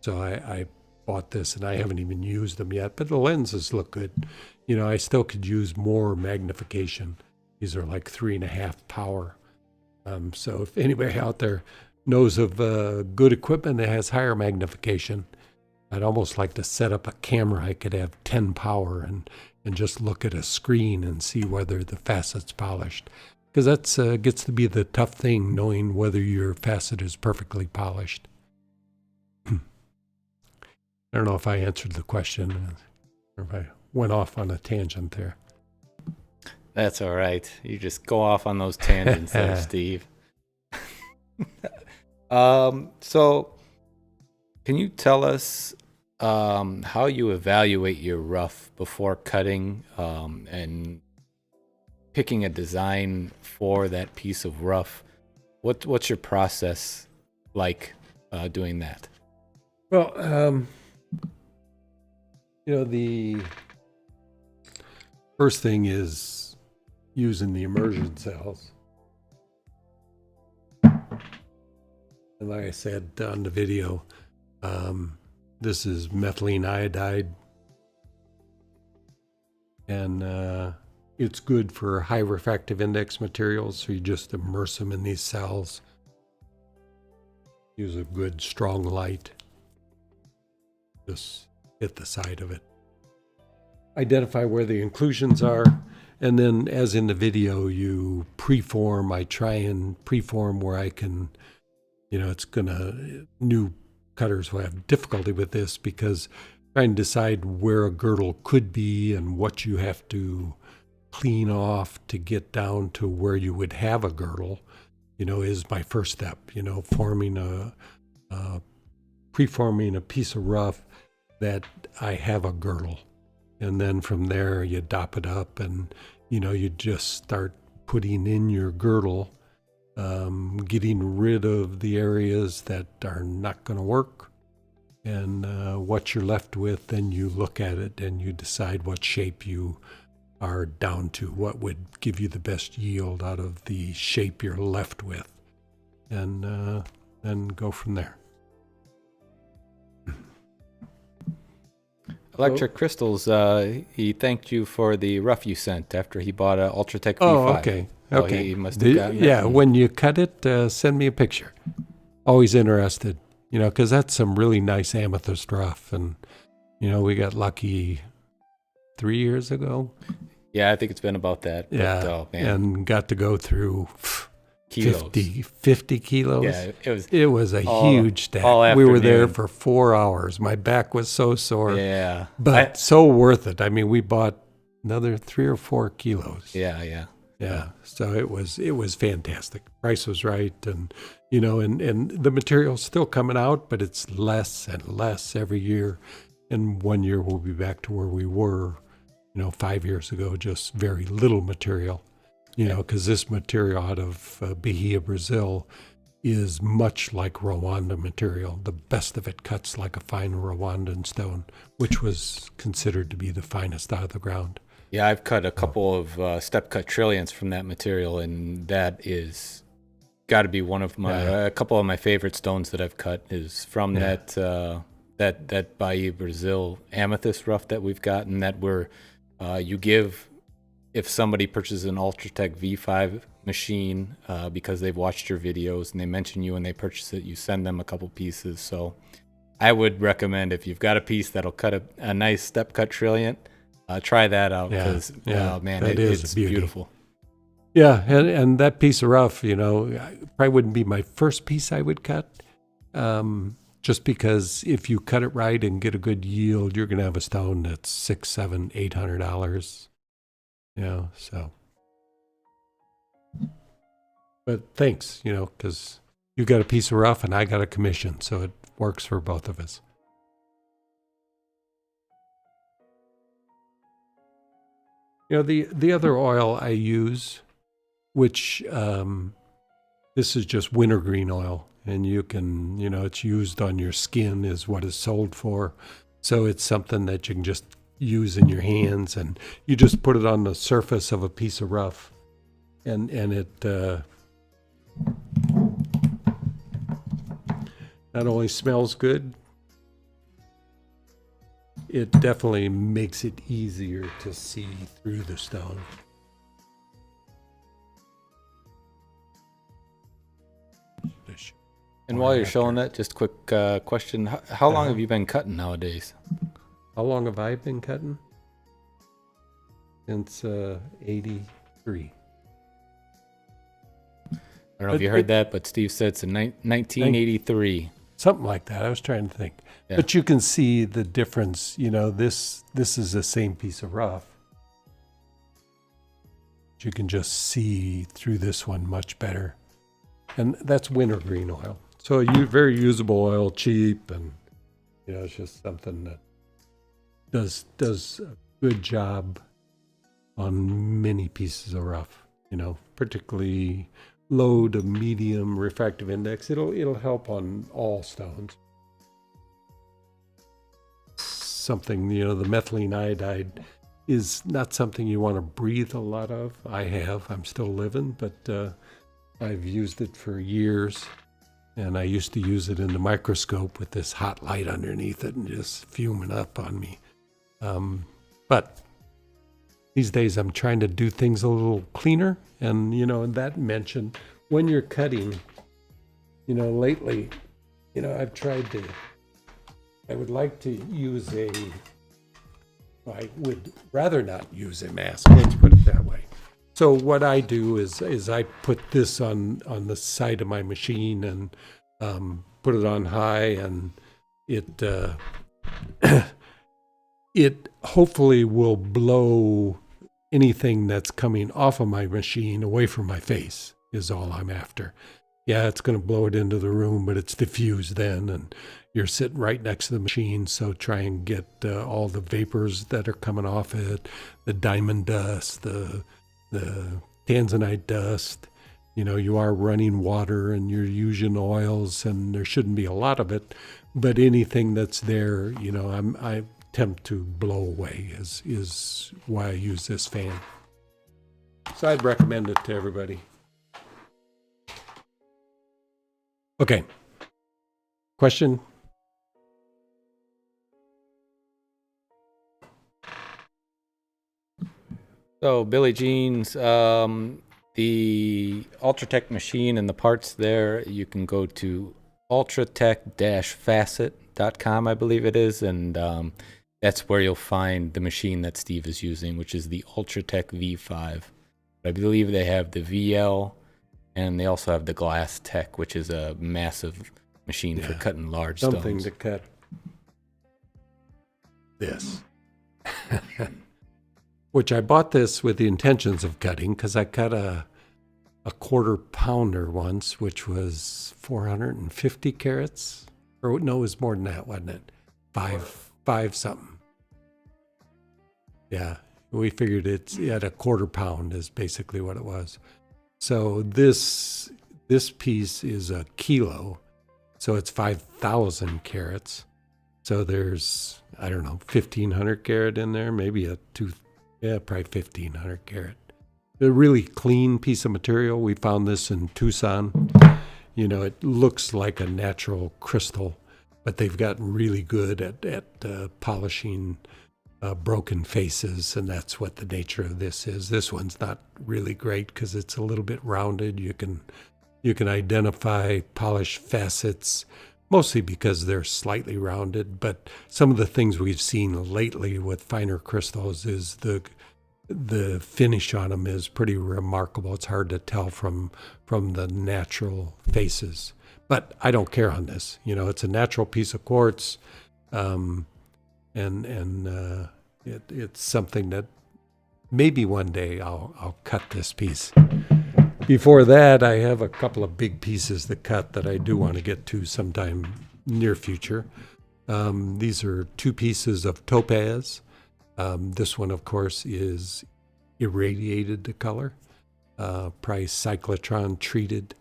so I bought this, and I haven't even used them yet. But the lenses look good. I still could use more magnification. These are like 3.5 power. So if anybody out there knows of good equipment that has higher magnification, I'd almost like to set up a camera. I could have 10 power and just look at a screen and see whether the facet's polished. Because that's gets to be the tough thing, knowing whether your facet is perfectly polished. I don't know if I answered the question or if I went off on a tangent there. That's all right. You just go off on those tangents there, Steve. So can you tell us how you evaluate your rough before cutting and picking a design for that piece of rough? What's your process like doing that? Well, the first thing is using the immersion cells. And like I said on the video, this is methylene iodide. And it's good for high refractive index materials, so you just immerse them in these cells. Use a good strong light. Just hit the side of it. Identify where the inclusions are, and then as in the video, you preform. I try and preform where I can, new cutters will have difficulty with this because trying to decide where a girdle could be and what you have to clean off to get down to where you would have a girdle, is my first step. Preforming a piece of rough that I have a girdle. And then from there, you dop it up and, you just start putting in your girdle, getting rid of the areas that are not going to work. And what you're left with, then you look at it and you decide what shape you are down to, what would give you the best yield out of the shape you're left with, and then go from there. Electric Crystals, he thanked you for the rough you sent after he bought a Ultratech V5. Oh, okay. So Okay. he must have gotten yeah, when you cut it, send me a picture. Always interested, because that's some really nice amethyst rough. And, we got lucky 3 years ago. Yeah, I think it's been about that. Yeah, but, oh, man. and got to go through Kilos. 50 kilos. Yeah, It was a huge stack. We were there for 4 hours. My back was so sore. Yeah. But so worth it. I mean, we bought another 3 or 4 kilos. Yeah. So it was fantastic. Price was right, and and the material's still coming out, but it's less and less every year. And 1 year we'll be back to where we were, 5 years ago, just very little material. Because this material out of Bahia, Brazil, is much like Rwanda material. The best of it cuts like a fine Rwandan stone, which was considered to be the finest out of the ground. Yeah, I've cut a couple of step cut trillions from that material, and that is got to be one of my a couple of my favorite stones that I've cut is from that Bahia, Brazil amethyst rough that we've got, and that you give. If somebody purchases an Ultratech V5 machine because they've watched your videos and they mention you and they purchase it, you send them a couple pieces. So I would recommend if you've got a piece that'll cut a nice step cut trillion, try that out because, man, it's beautiful. Yeah, and that piece of rough, probably wouldn't be my first piece I would cut. Just because if you cut it right and get a good yield, you're going to have a stone that's $600, $700, $800. So. But thanks, because you got a piece of rough and I got a commission, so it works for both of us. The other oil I use, which this is just wintergreen oil, and you can, it's used on your skin is what it's sold for. So it's something that you can just use in your hands, and you just put it on the surface of a piece of rough, and it not only smells good, it definitely makes it easier to see through the stone. And while you're showing that, just a quick question: how long have you been cutting nowadays? How long have I been cutting? Since 83. I don't know if you heard that, but Steve said it's in 1983. Something like that. I was trying to think. Yeah. But you can see the difference. This is the same piece of rough. You can just see through this one much better. And that's wintergreen oil. So very usable oil, cheap, and it's just something that does a good job on many pieces of rough. Particularly low to medium refractive index. It'll help on all stones. Something, the methylene iodide is not something you want to breathe a lot of. I'm still living, but I've used it for years, and I used to use it in the microscope with this hot light underneath it and just fuming up on me. But these days I'm trying to do things a little cleaner, and and that mentioned when you're cutting, lately, I would like to use I would rather not use a mask, let's put it that way. So what I do is I put this on the side of my machine and put it on high, and it hopefully will blow anything that's coming off of my machine away from my face is all I'm after. Yeah, it's going to blow it into the room, but it's diffused then, and you're sitting right next to the machine, so try and get all the vapors that are coming off it, the diamond dust, the Tanzanite dust. You are running water and you're using oils, and there shouldn't be a lot of it, but anything that's there, I attempt to blow away is why I use this fan. So I'd recommend it to everybody. Okay. Question? So, Billie Jean's, the Ultratech machine and the parts there, you can go to ultratech-facet.com, I believe it is, and that's where you'll find the machine that Steve is using, which is the Ultratech V5. I believe they have the VL, and they also have the Glass Tech, which is a massive machine for cutting large stones. Something to cut this. Which I bought this with the intentions of cutting, because I cut a quarter pounder once, which was 450 carats. Or no, it was more than that, wasn't it? Five something. Yeah, we figured it's at a quarter pound is basically what it was. So this piece is a kilo, so it's 5,000 carats. So there's, 1,500 carat in there, maybe probably 1,500 carat. A really clean piece of material. We found this in Tucson. It looks like a natural crystal, but they've gotten really good at polishing broken faces, and that's what the nature of this is. This one's not really great because it's a little bit rounded. You can identify polished facets, mostly because they're slightly rounded, but some of the things we've seen lately with finer crystals is the finish on them is pretty remarkable. It's hard to tell from the natural faces. But I don't care on this. It's a natural piece of quartz, and it's something that maybe one day I'll cut this piece. Before that, I have a couple of big pieces to cut that I do want to get to sometime near future. These are two pieces of Topaz. This one, of course, is irradiated to color, probably cyclotron treated.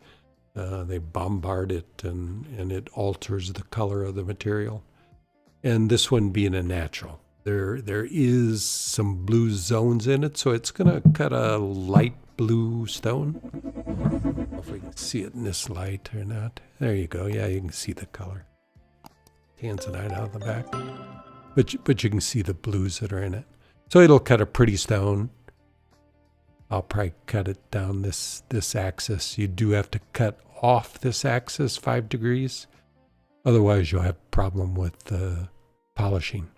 They bombard it, and it alters the color of the material. And this one being a natural. There is some blue zones in it, so it's going to cut a light blue stone. I don't know if we can see it in this light or not. There you go. Yeah, you can see the color. Tanzanite out of the back. But you can see the blues that are in it. So it'll cut a pretty stone. I'll probably cut it down this axis. You do have to cut off this axis 5 degrees. Otherwise, you'll have a problem with polishing.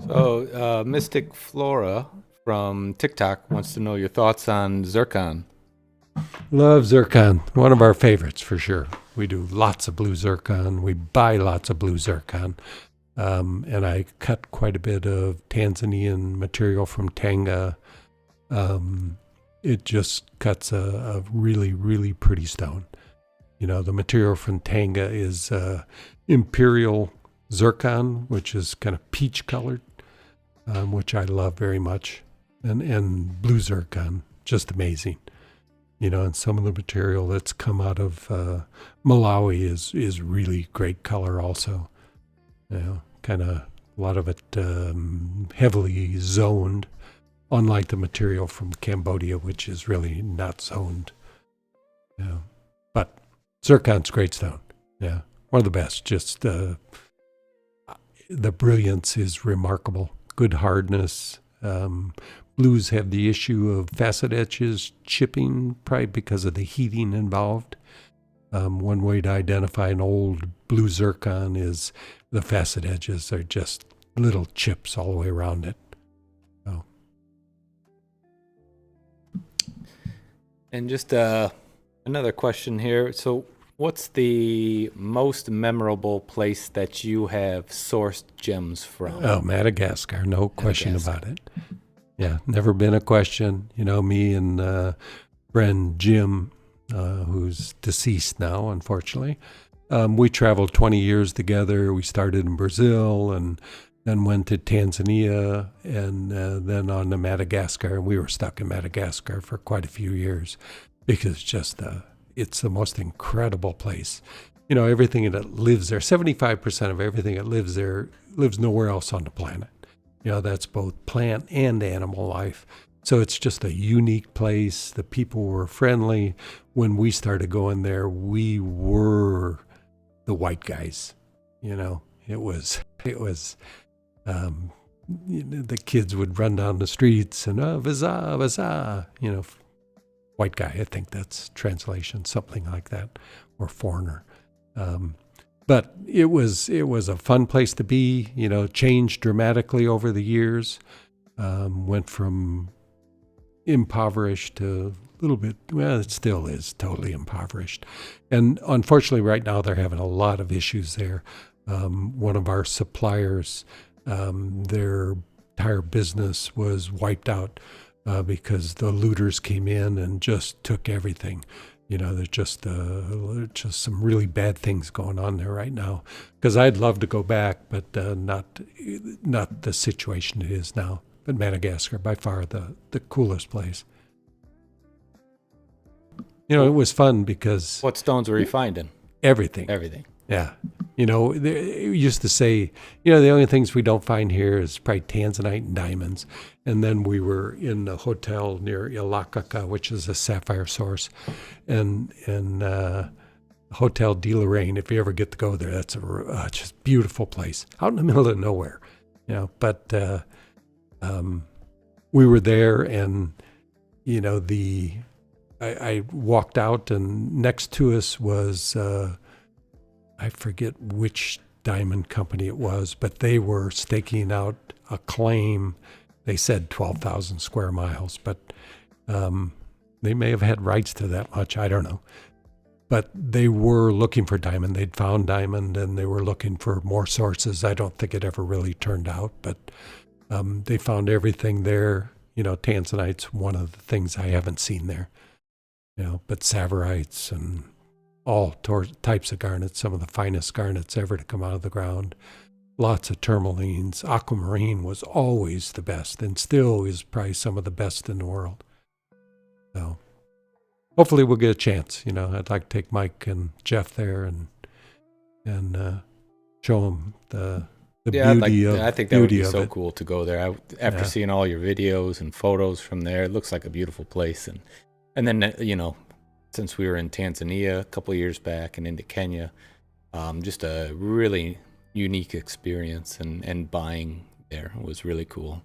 So, Mystic Flora from TikTok wants to know your thoughts on zircon. Love zircon. One of our favorites for sure. We do lots of blue zircon. We buy lots of blue zircon. And I cut quite a bit of Tanzanian material from Tanga. it just cuts a really, really pretty stone. The material from Tanga is imperial zircon, which is kind of peach colored, which I love very much, and blue zircon, just amazing. And some of the material that's come out of Malawi is really great color also. Kind of a lot of it heavily zoned, unlike the material from Cambodia, which is really not zoned. But zircon's great stone. Yeah, one of the best. Just the brilliance is remarkable. Good hardness. Blues have the issue of facet etches chipping, probably because of the heating involved. One way to identify an old blue zircon is the facet edges are just little chips all the way around it. So. And just another question here. So what's the most memorable place that you have sourced gems from? Oh, Madagascar, no question about it. Yeah, never been a question. Me and friend Jim, who's deceased now, unfortunately, we traveled 20 years together. We started in Brazil and then went to Tanzania and then on to Madagascar. And we were stuck in Madagascar for quite a few years because it's the most incredible place. Everything that lives there, 75% of everything that lives there lives nowhere else on the planet. That's both plant and animal life. So it's just a unique place. The people were friendly. When we started going there, we were the white guys. It was the kids would run down the streets and, Vaza, Vaza, white guy. I think that's translation, something like that, or foreigner. But it was a fun place to be, changed dramatically over the years, went from impoverished to a little bit, well, it still is totally impoverished. And unfortunately, right now, they're having a lot of issues there. One of our suppliers, their entire business was wiped out because the looters came in and just took everything. There's just some really bad things going on there right now. Because I'd love to go back, but not the situation it is now. But Madagascar, by far the coolest place. It was fun because... What stones were you finding? Everything. Everything. Yeah. They used to say, the only things we don't find here is probably Tanzanite and diamonds. And then we were in a hotel near Ilakaka, which is a sapphire source. And Hotel de Lorraine, if you ever get to go there, that's a just beautiful place out in the middle of nowhere. But we were there and, I walked out and next to us was... I forget which diamond company it was, but they were staking out a claim. They said 12,000 square miles, but they may have had rights to that much. I don't know. But they were looking for diamond. They'd found diamond, and they were looking for more sources. I don't think it ever really turned out, but they found everything there. Tanzanite's one of the things I haven't seen there. But Saverites and all types of garnets, some of the finest garnets ever to come out of the ground. Lots of tourmalines. Aquamarine was always the best and still is probably some of the best in the world. So hopefully we'll get a chance. I'd like to take Mike and Jeff there and show them the beauty of it. I think that would be so cool to go there. After seeing all your videos and photos from there, it looks like a beautiful place. And then, since we were in Tanzania a couple of years back and into Kenya, just a really unique experience and buying there was really cool.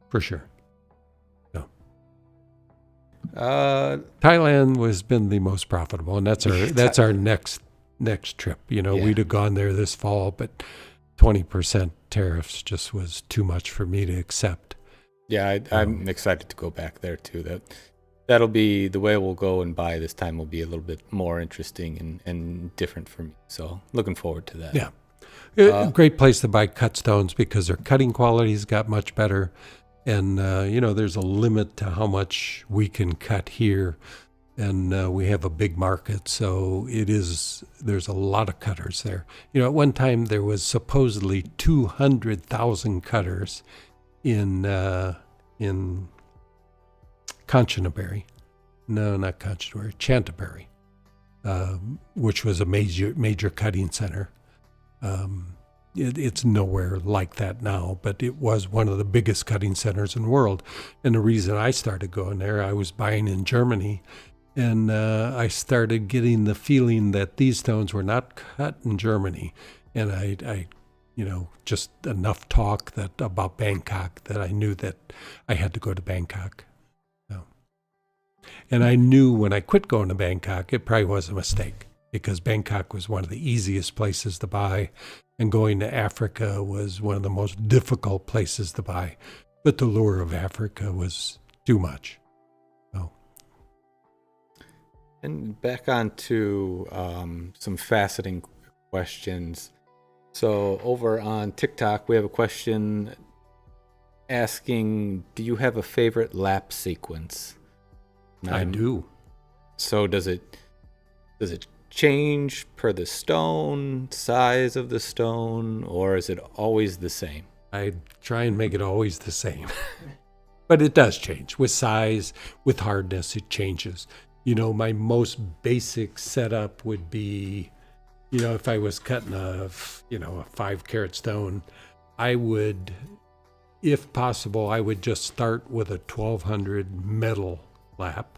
For sure. So. Thailand has been the most profitable, and that's our next trip. We'd have gone there this fall, but 20% tariffs just was too much for me to accept. Yeah, I'm excited to go back there too. That'll be the way we'll go and buy this time will be a little bit more interesting and different for me. So looking forward to that. Yeah. A great place to buy cut stones because their cutting quality's got much better And, there's a limit to how much we can cut here. And we have a big market, so there's a lot of cutters there. At one time there was supposedly 200,000 cutters in Canterbury. No, not Canterbury, Canterbury, which was a major cutting center. It's nowhere like that now, but it was one of the biggest cutting centers in the world. And the reason I started going there, I was buying in Germany, and I started getting the feeling that these stones were not cut in Germany. And I just enough talk about Bangkok that I knew that I had to go to Bangkok. So. And I knew when I quit going to Bangkok, it probably was a mistake, because Bangkok was one of the easiest places to buy, and going to Africa was one of the most difficult places to buy. But the lure of Africa was too much. So. And back on to some faceting questions. So over on TikTok, we have a question asking, do you have a favorite lap sequence? I do. So does it change per the stone, size of the stone, or is it always the same? I try and make it always the same. But it does change. With size, with hardness, it changes. My most basic setup would be, if I was cutting a 5-carat stone, I would, if possible, I would just start with a 1200 metal lap.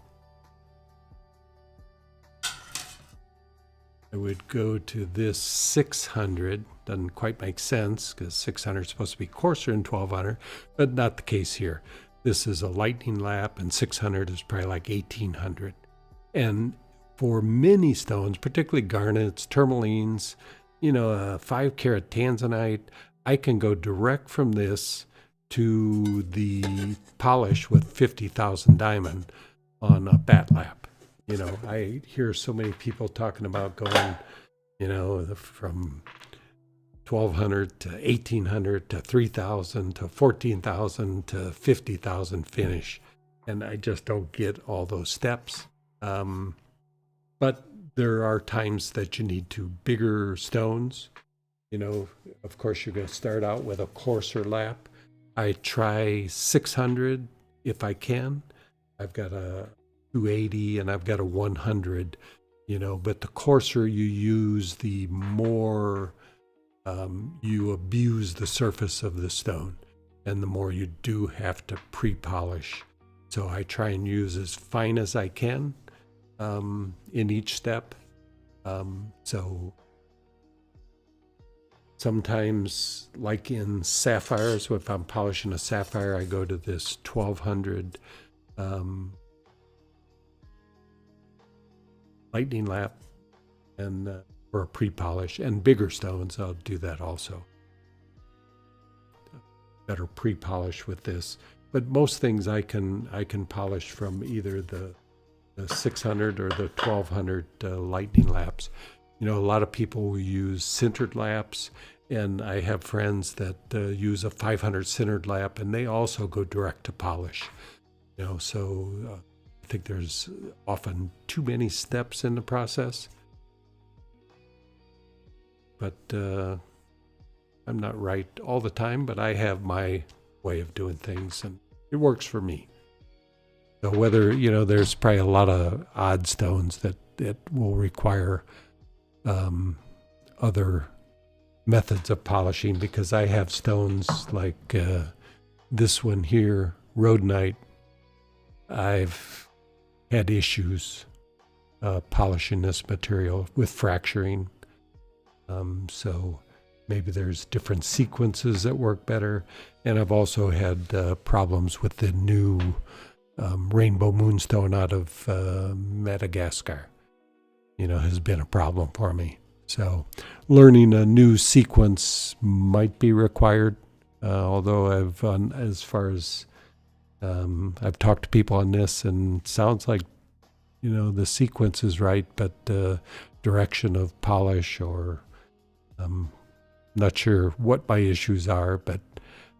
I would go to this 600. Doesn't quite make sense because 600 is supposed to be coarser than 1200, but not the case here. This is a lightning lap, and 600 is probably like 1800. And for many stones, particularly garnets, tourmalines, a 5-carat Tanzanite, I can go direct from this to the polish with 50,000 diamond on a bat lap. I hear so many people talking about going, from 1,200 to 1,800 to 3,000 to 14,000 to 50,000 finish. And I just don't get all those steps. But there are times that you need bigger stones. Of course, you're going to start out with a coarser lap. I try 600 if I can. I've got a 280 and I've got a 100, but the coarser you use, the more you abuse the surface of the stone, and the more you do have to pre-polish. So I try and use as fine as I can in each step. So sometimes, like in sapphires, if I'm polishing a sapphire, I go to this 1200 lightning lap and for a pre-polish. And bigger stones, I'll do that also. Better pre-polish with this. But most things I can polish from either the 600 or the 1200 lightning laps. A lot of people will use sintered laps, and I have friends that use a 500 sintered lap, and they also go direct to polish. So I think there's often too many steps in the process. But I'm not right all the time, but I have my way of doing things, and it works for me. So whether, there's probably a lot of odd stones that will require other methods of polishing, because I have stones like this one here, rhodonite. I've had issues polishing this material with fracturing. So maybe there's different sequences that work better. And I've also had problems with the new rainbow moonstone out of Madagascar. Has been a problem for me. So learning a new sequence might be required. Although I've talked to people on this, and it sounds like, the sequence is right, but direction of polish, or I'm not sure what my issues are, but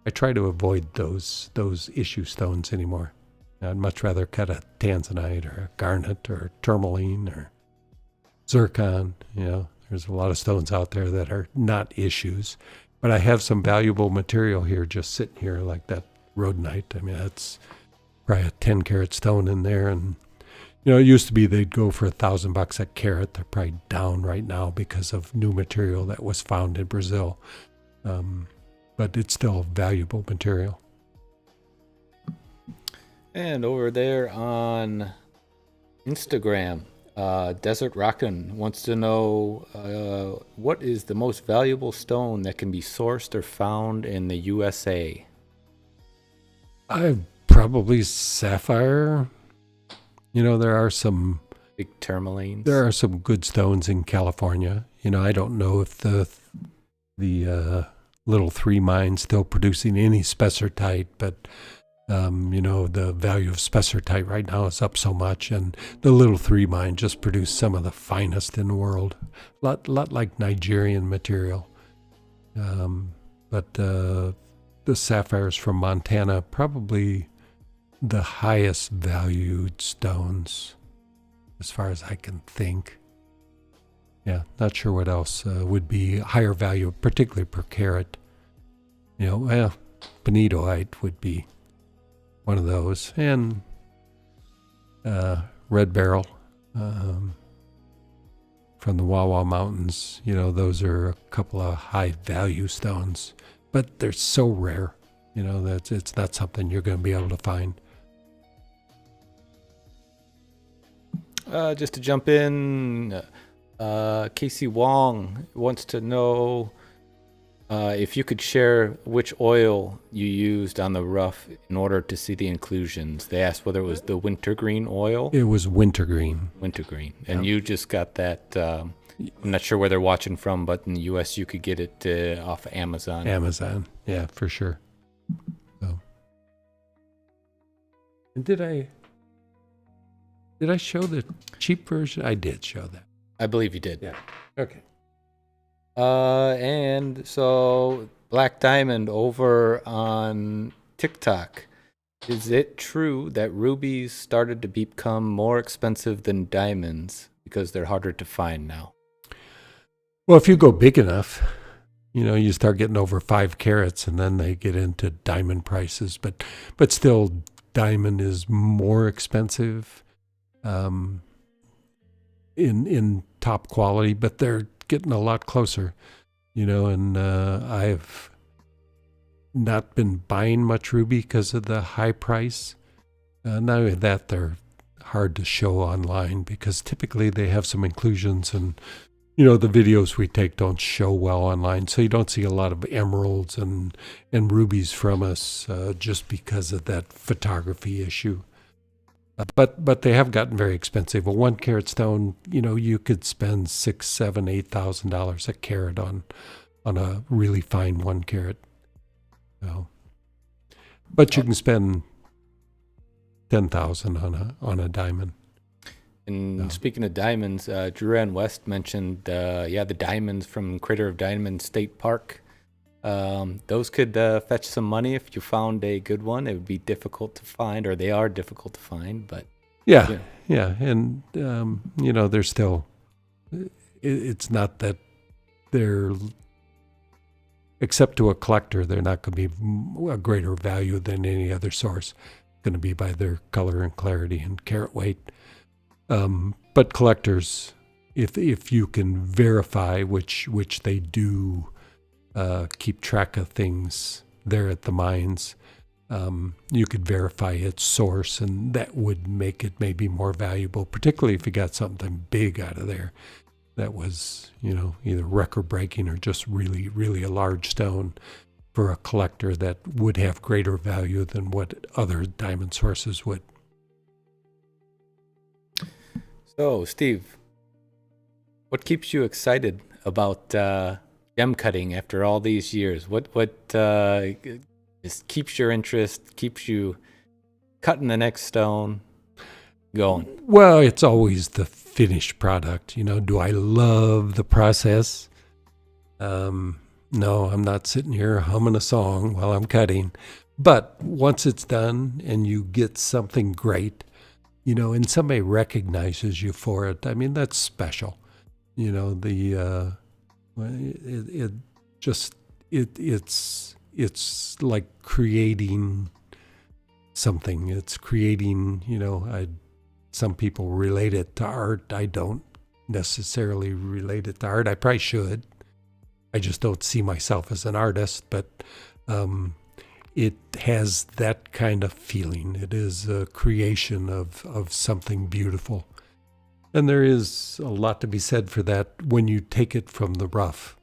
I try to avoid those issue stones anymore. I'd much rather cut a Tanzanite or a garnet or tourmaline or zircon. There's a lot of stones out there that are not issues. But I have some valuable material here just sitting here, like that rhodonite. I mean, that's probably a 10-carat stone in there. And, it used to be they'd go for $1,000 a carat. They're probably down right now because of new material that was found in Brazil. But it's still valuable material. And over there on Instagram, Desert Rockin' wants to know what is the most valuable stone that can be sourced or found in the USA? Probably sapphire. There are some big tourmalines. There are some good stones in California. I don't know if the Little 3 mine's still producing any spessartite, but the value of spessartite right now is up so much, and the Little 3 mine just produced some of the finest in the world, lot like Nigerian material. But the sapphires from Montana, probably the highest valued stones, as far as I can think. Yeah, not sure what else would be higher value, particularly per carat. Bonitoite would be one of those, and red beryl from the Wawa Mountains. Those are a couple of high value stones, but they're so rare. That it's not something you're going to be able to find. Just to jump in, Casey Wong wants to know if you could share which oil you used on the rough in order to see the inclusions. They asked whether it was the wintergreen oil. It was wintergreen. Wintergreen. And you just got that, I'm not sure where they're watching from, but in the U.S. you could get it off of Amazon. Amazon, yeah, for sure. So, and did I show the cheap version? I did show that. I believe you did. Yeah. Okay. And so Black Diamond over on TikTok. Is it true that rubies started to become more expensive than diamonds because they're harder to find now? Well, if you go big enough, you start getting over 5 carats, and then they get into diamond prices. But still, diamond is more expensive in top quality, but they're getting a lot closer, and I've not been buying much ruby because of the high price. Not only that, they're hard to show online because typically they have some inclusions, and the videos we take don't show well online, so you don't see a lot of emeralds and rubies from us just because of that photography issue. But they have gotten very expensive. A 1 carat stone, you could spend $6,000, $7,000, $8,000 a carat on a really fine 1 carat. So, but you can spend $10,000 on a diamond. And speaking of diamonds, Drew Ann West mentioned, the diamonds from Crater of Diamonds State Park. Those could fetch some money if you found a good one. It would be difficult to find, or they are difficult to find, but yeah. And they're still, it's not that they're, except to a collector, they're not going to be a greater value than any other source. It's going to be by their color and clarity and carat weight. But collectors, if you can verify, which they do, keep track of things there at the mines, you could verify its source, and that would make it maybe more valuable, particularly if you got something big out of there that was, either record-breaking or just really, really a large stone for a collector that would have greater value than what other diamond sources would. So, Steve, what keeps you excited about gem cutting after all these years? What just keeps your interest, keeps you cutting the next stone going? Well, it's always the finished product. Do I love the process? No, I'm not sitting here humming a song while I'm cutting. But once it's done and you get something great, and somebody recognizes you for it, I mean, that's special. It just, it's like creating something. It's creating, some people relate it to art. I don't necessarily relate it to art. I probably should. I just don't see myself as an artist, but it has that kind of feeling. It is a creation of something beautiful. And there is a lot to be said for that when you take it from the rough.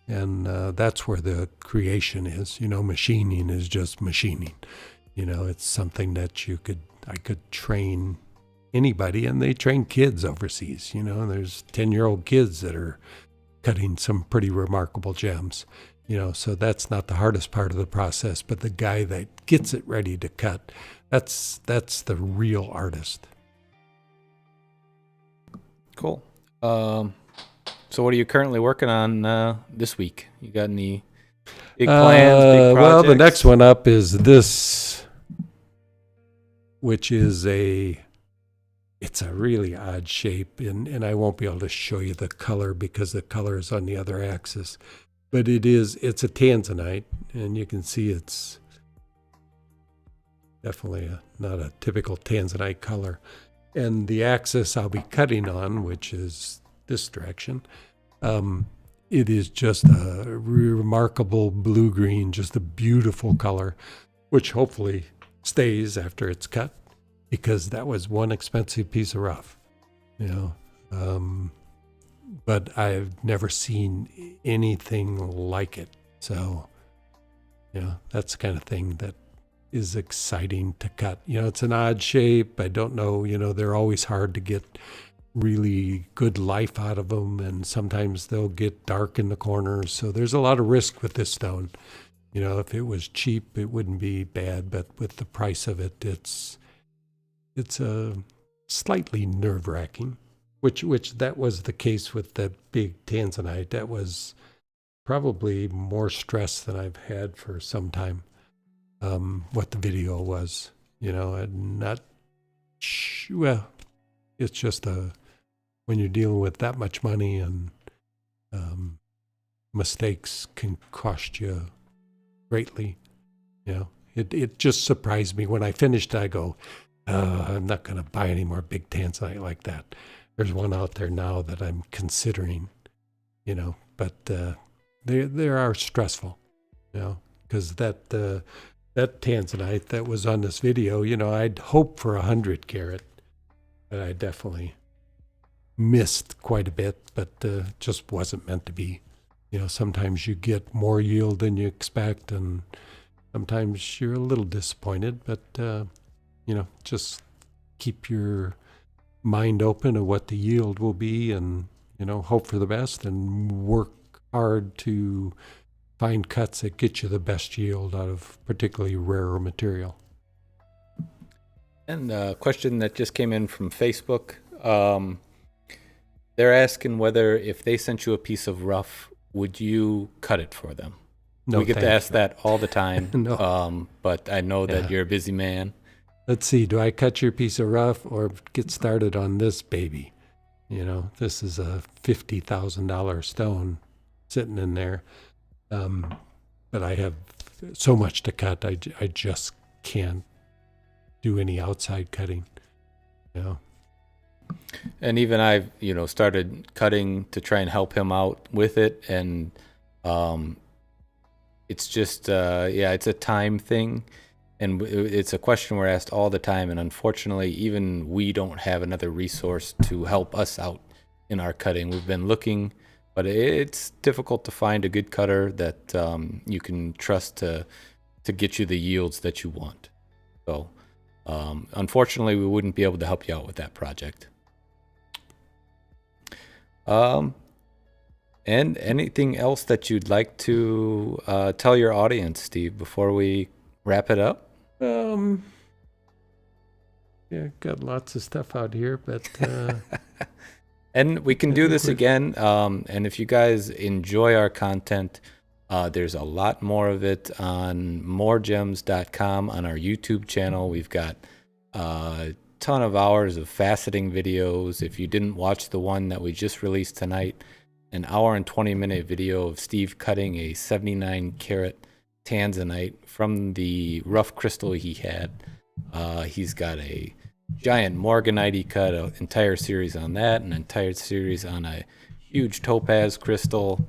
And that's where the creation is. Machining is just machining. It's something that I could train anybody, and they train kids overseas. There's 10-year-old kids that are cutting some pretty remarkable gems. So that's not the hardest part of the process, but the guy that gets it ready to cut, that's the real artist. Cool. So what are you currently working on this week? You got any big plans, big projects? Well, the next one up is this, which is it's a really odd shape, and I won't be able to show you the color because the color is on the other axis. But it's a Tanzanite, and you can see it's definitely not a typical Tanzanite color. And the axis I'll be cutting on, which is this direction, it is just a remarkable blue-green, just a beautiful color, which hopefully stays after it's cut, because that was one expensive piece of rough, but I've never seen anything like it. So, that's the kind of thing that is exciting to cut. It's an odd shape. I don't know, they're always hard to get really good life out of them, and sometimes they'll get dark in the corners. So there's a lot of risk with this stone. If it was cheap, it wouldn't be bad, but with the price of it, it's slightly nerve-wracking, which that was the case with the big Tanzanite. That was probably more stress than I've had for some time. What the video was, and not, well, it's just when you're dealing with that much money, and mistakes can cost you greatly. It just surprised me when I finished. I go, I'm not going to buy any more big Tanzanite like that. There's one out there now that I'm considering, but they are stressful, because that Tanzanite that was on this video, I'd hoped for 100 carat, but I definitely missed quite a bit, but just wasn't meant to be. Sometimes you get more yield than you expect, and sometimes you're a little disappointed, but just keep your mind open of what the yield will be, and hope for the best, and work hard to find cuts that get you the best yield out of particularly rarer material. And a question that just came in from Facebook. They're asking whether if they sent you a piece of rough, would you cut it for them? No, we get to ask that all the time. No. But I know that you're a busy man. Let's see, do I cut your piece of rough or get started on this baby? This is a $50,000 stone sitting in there. But I have so much to cut, I just can't do any outside cutting. And even I've, started cutting to try and help him out with it. And it's just, it's a time thing. And it's a question we're asked all the time. And unfortunately, even we don't have another resource to help us out in our cutting. We've been looking, but it's difficult to find a good cutter that you can trust to get you the yields that you want. So unfortunately, we wouldn't be able to help you out with that project. And anything else that you'd like to tell your audience, Steve, before we wrap it up? Got lots of stuff out here, but and we can do this again. And if you guys enjoy our content, There's a lot more of it on MoreGems.com on our YouTube channel. We've got a ton of hours of faceting videos. If you didn't watch the one that we just released tonight, an hour and 20-minute video of Steve cutting a 79 karat Tanzanite from the rough crystal he had. He's got a giant Morganite he cut, an entire series on that, an entire series on a huge Topaz crystal,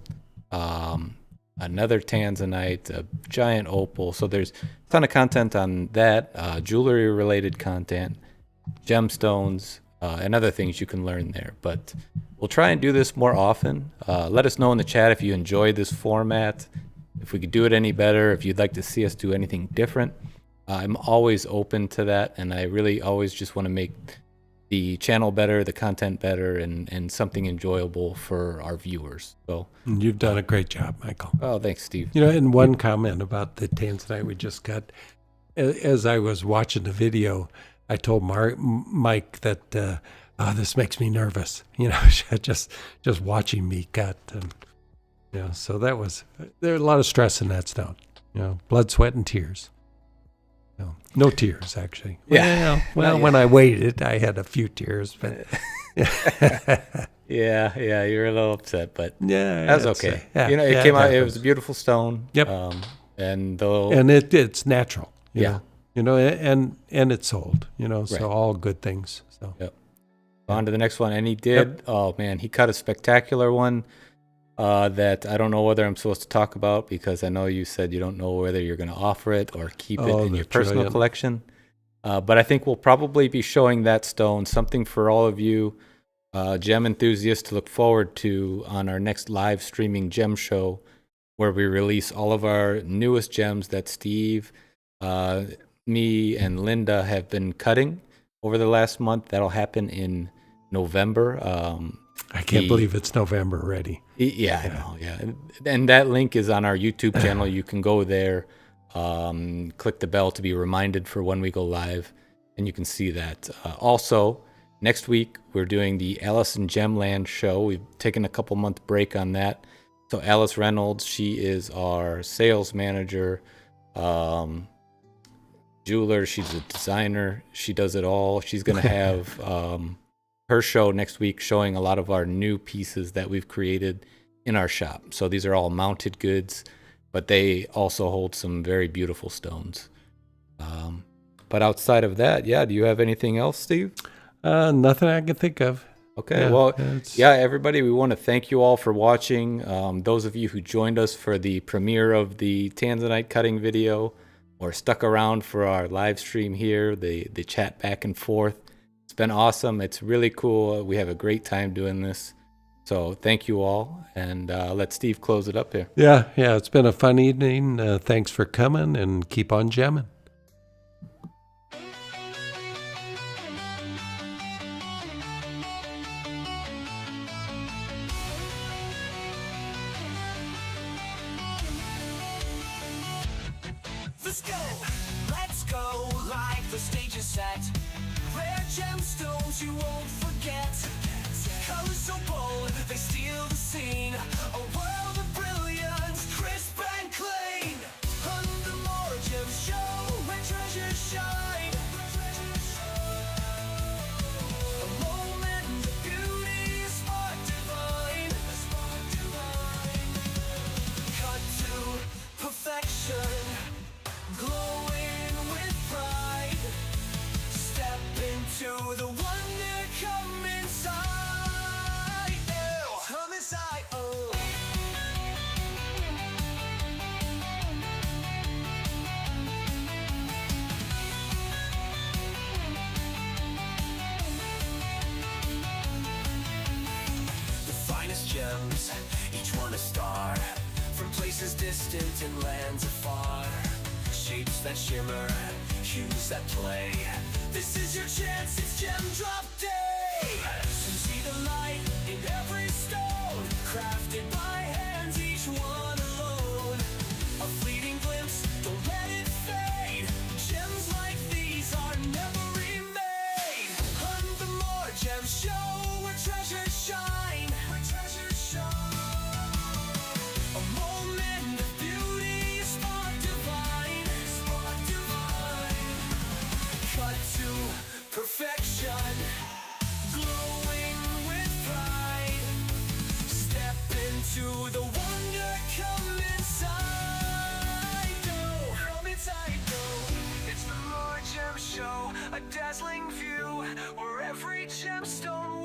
another Tanzanite, a giant opal. So there's a ton of content on that, jewelry related content, gemstones, and other things you can learn there. But we'll try and do this more often. Let us know in the chat if you enjoyed this format, if we could do it any better, if you'd like to see us do anything different. I'm always open to that, and I really always just want to make the channel better, the content better, and something enjoyable for our viewers. So You've done a great job, Michael. Oh, thanks, Steve. And one comment about the Tanzanite we just got. As I was watching the video, I told Mike that this makes me nervous. Just watching me cut. And, so there was a lot of stress in that stone. Blood, sweat, and tears. No tears, actually. Yeah. When I waited, I had a few tears, but yeah, you're a little upset, but yeah, that's okay. It came out. It was a beautiful stone. Yep. And it's natural. Yeah. And it's sold. Right. So all good things. So. Yep. On to the next one, and he did. Yep. Oh man, he cut a spectacular one. That I don't know whether I'm supposed to talk about, because I know you said you don't know whether you're going to offer it or keep it in your personal collection. But I think we'll probably be showing that stone, something for all of you gem enthusiasts to look forward to on our next live streaming gem show, where we release all of our newest gems that Steve, me, and Linda have been cutting over the last month. That'll happen in November. I can't believe it's November already. Yeah, I know. Yeah, and that link is on our YouTube channel. You can go there, click the bell to be reminded for when we go live, and you can see that. Also, next week we're doing the Alice in Gemland show. We've taken a couple-month break on that. So Alice Reynolds, she is our sales manager, jeweler. She's a designer. She does it all. She's going to have her show next week, showing a lot of our new pieces that we've created in our shop. So these are all mounted goods, but they also hold some very beautiful stones. But outside of that, do you have anything else, Steve? Nothing I can think of. Okay, everybody, we want to thank you all for watching. Those of you who joined us for the premiere of the Tanzanite cutting video, or stuck around for our live stream here, the chat back and forth. It's been awesome. It's really cool. We have a great time doing this. So thank you all, and let Steve close it up here. Yeah, it's been a fun evening. Thanks for coming, and keep on gemming. Let's go, like the stage is set. Rare gemstones you won't forget. Colors so bold, they steal the scene. A world of brilliance, crisp and clean. Under more gems show where treasures shine. A moment of beauty, a spark divine. Cut to perfection, glowing with pride. Step into the wonder, come inside. Come inside, oh. The finest gems, each one a star, from places distant and lands afar. Shapes that shimmer, hues that play. This is your chance, it's Gem Drop Day!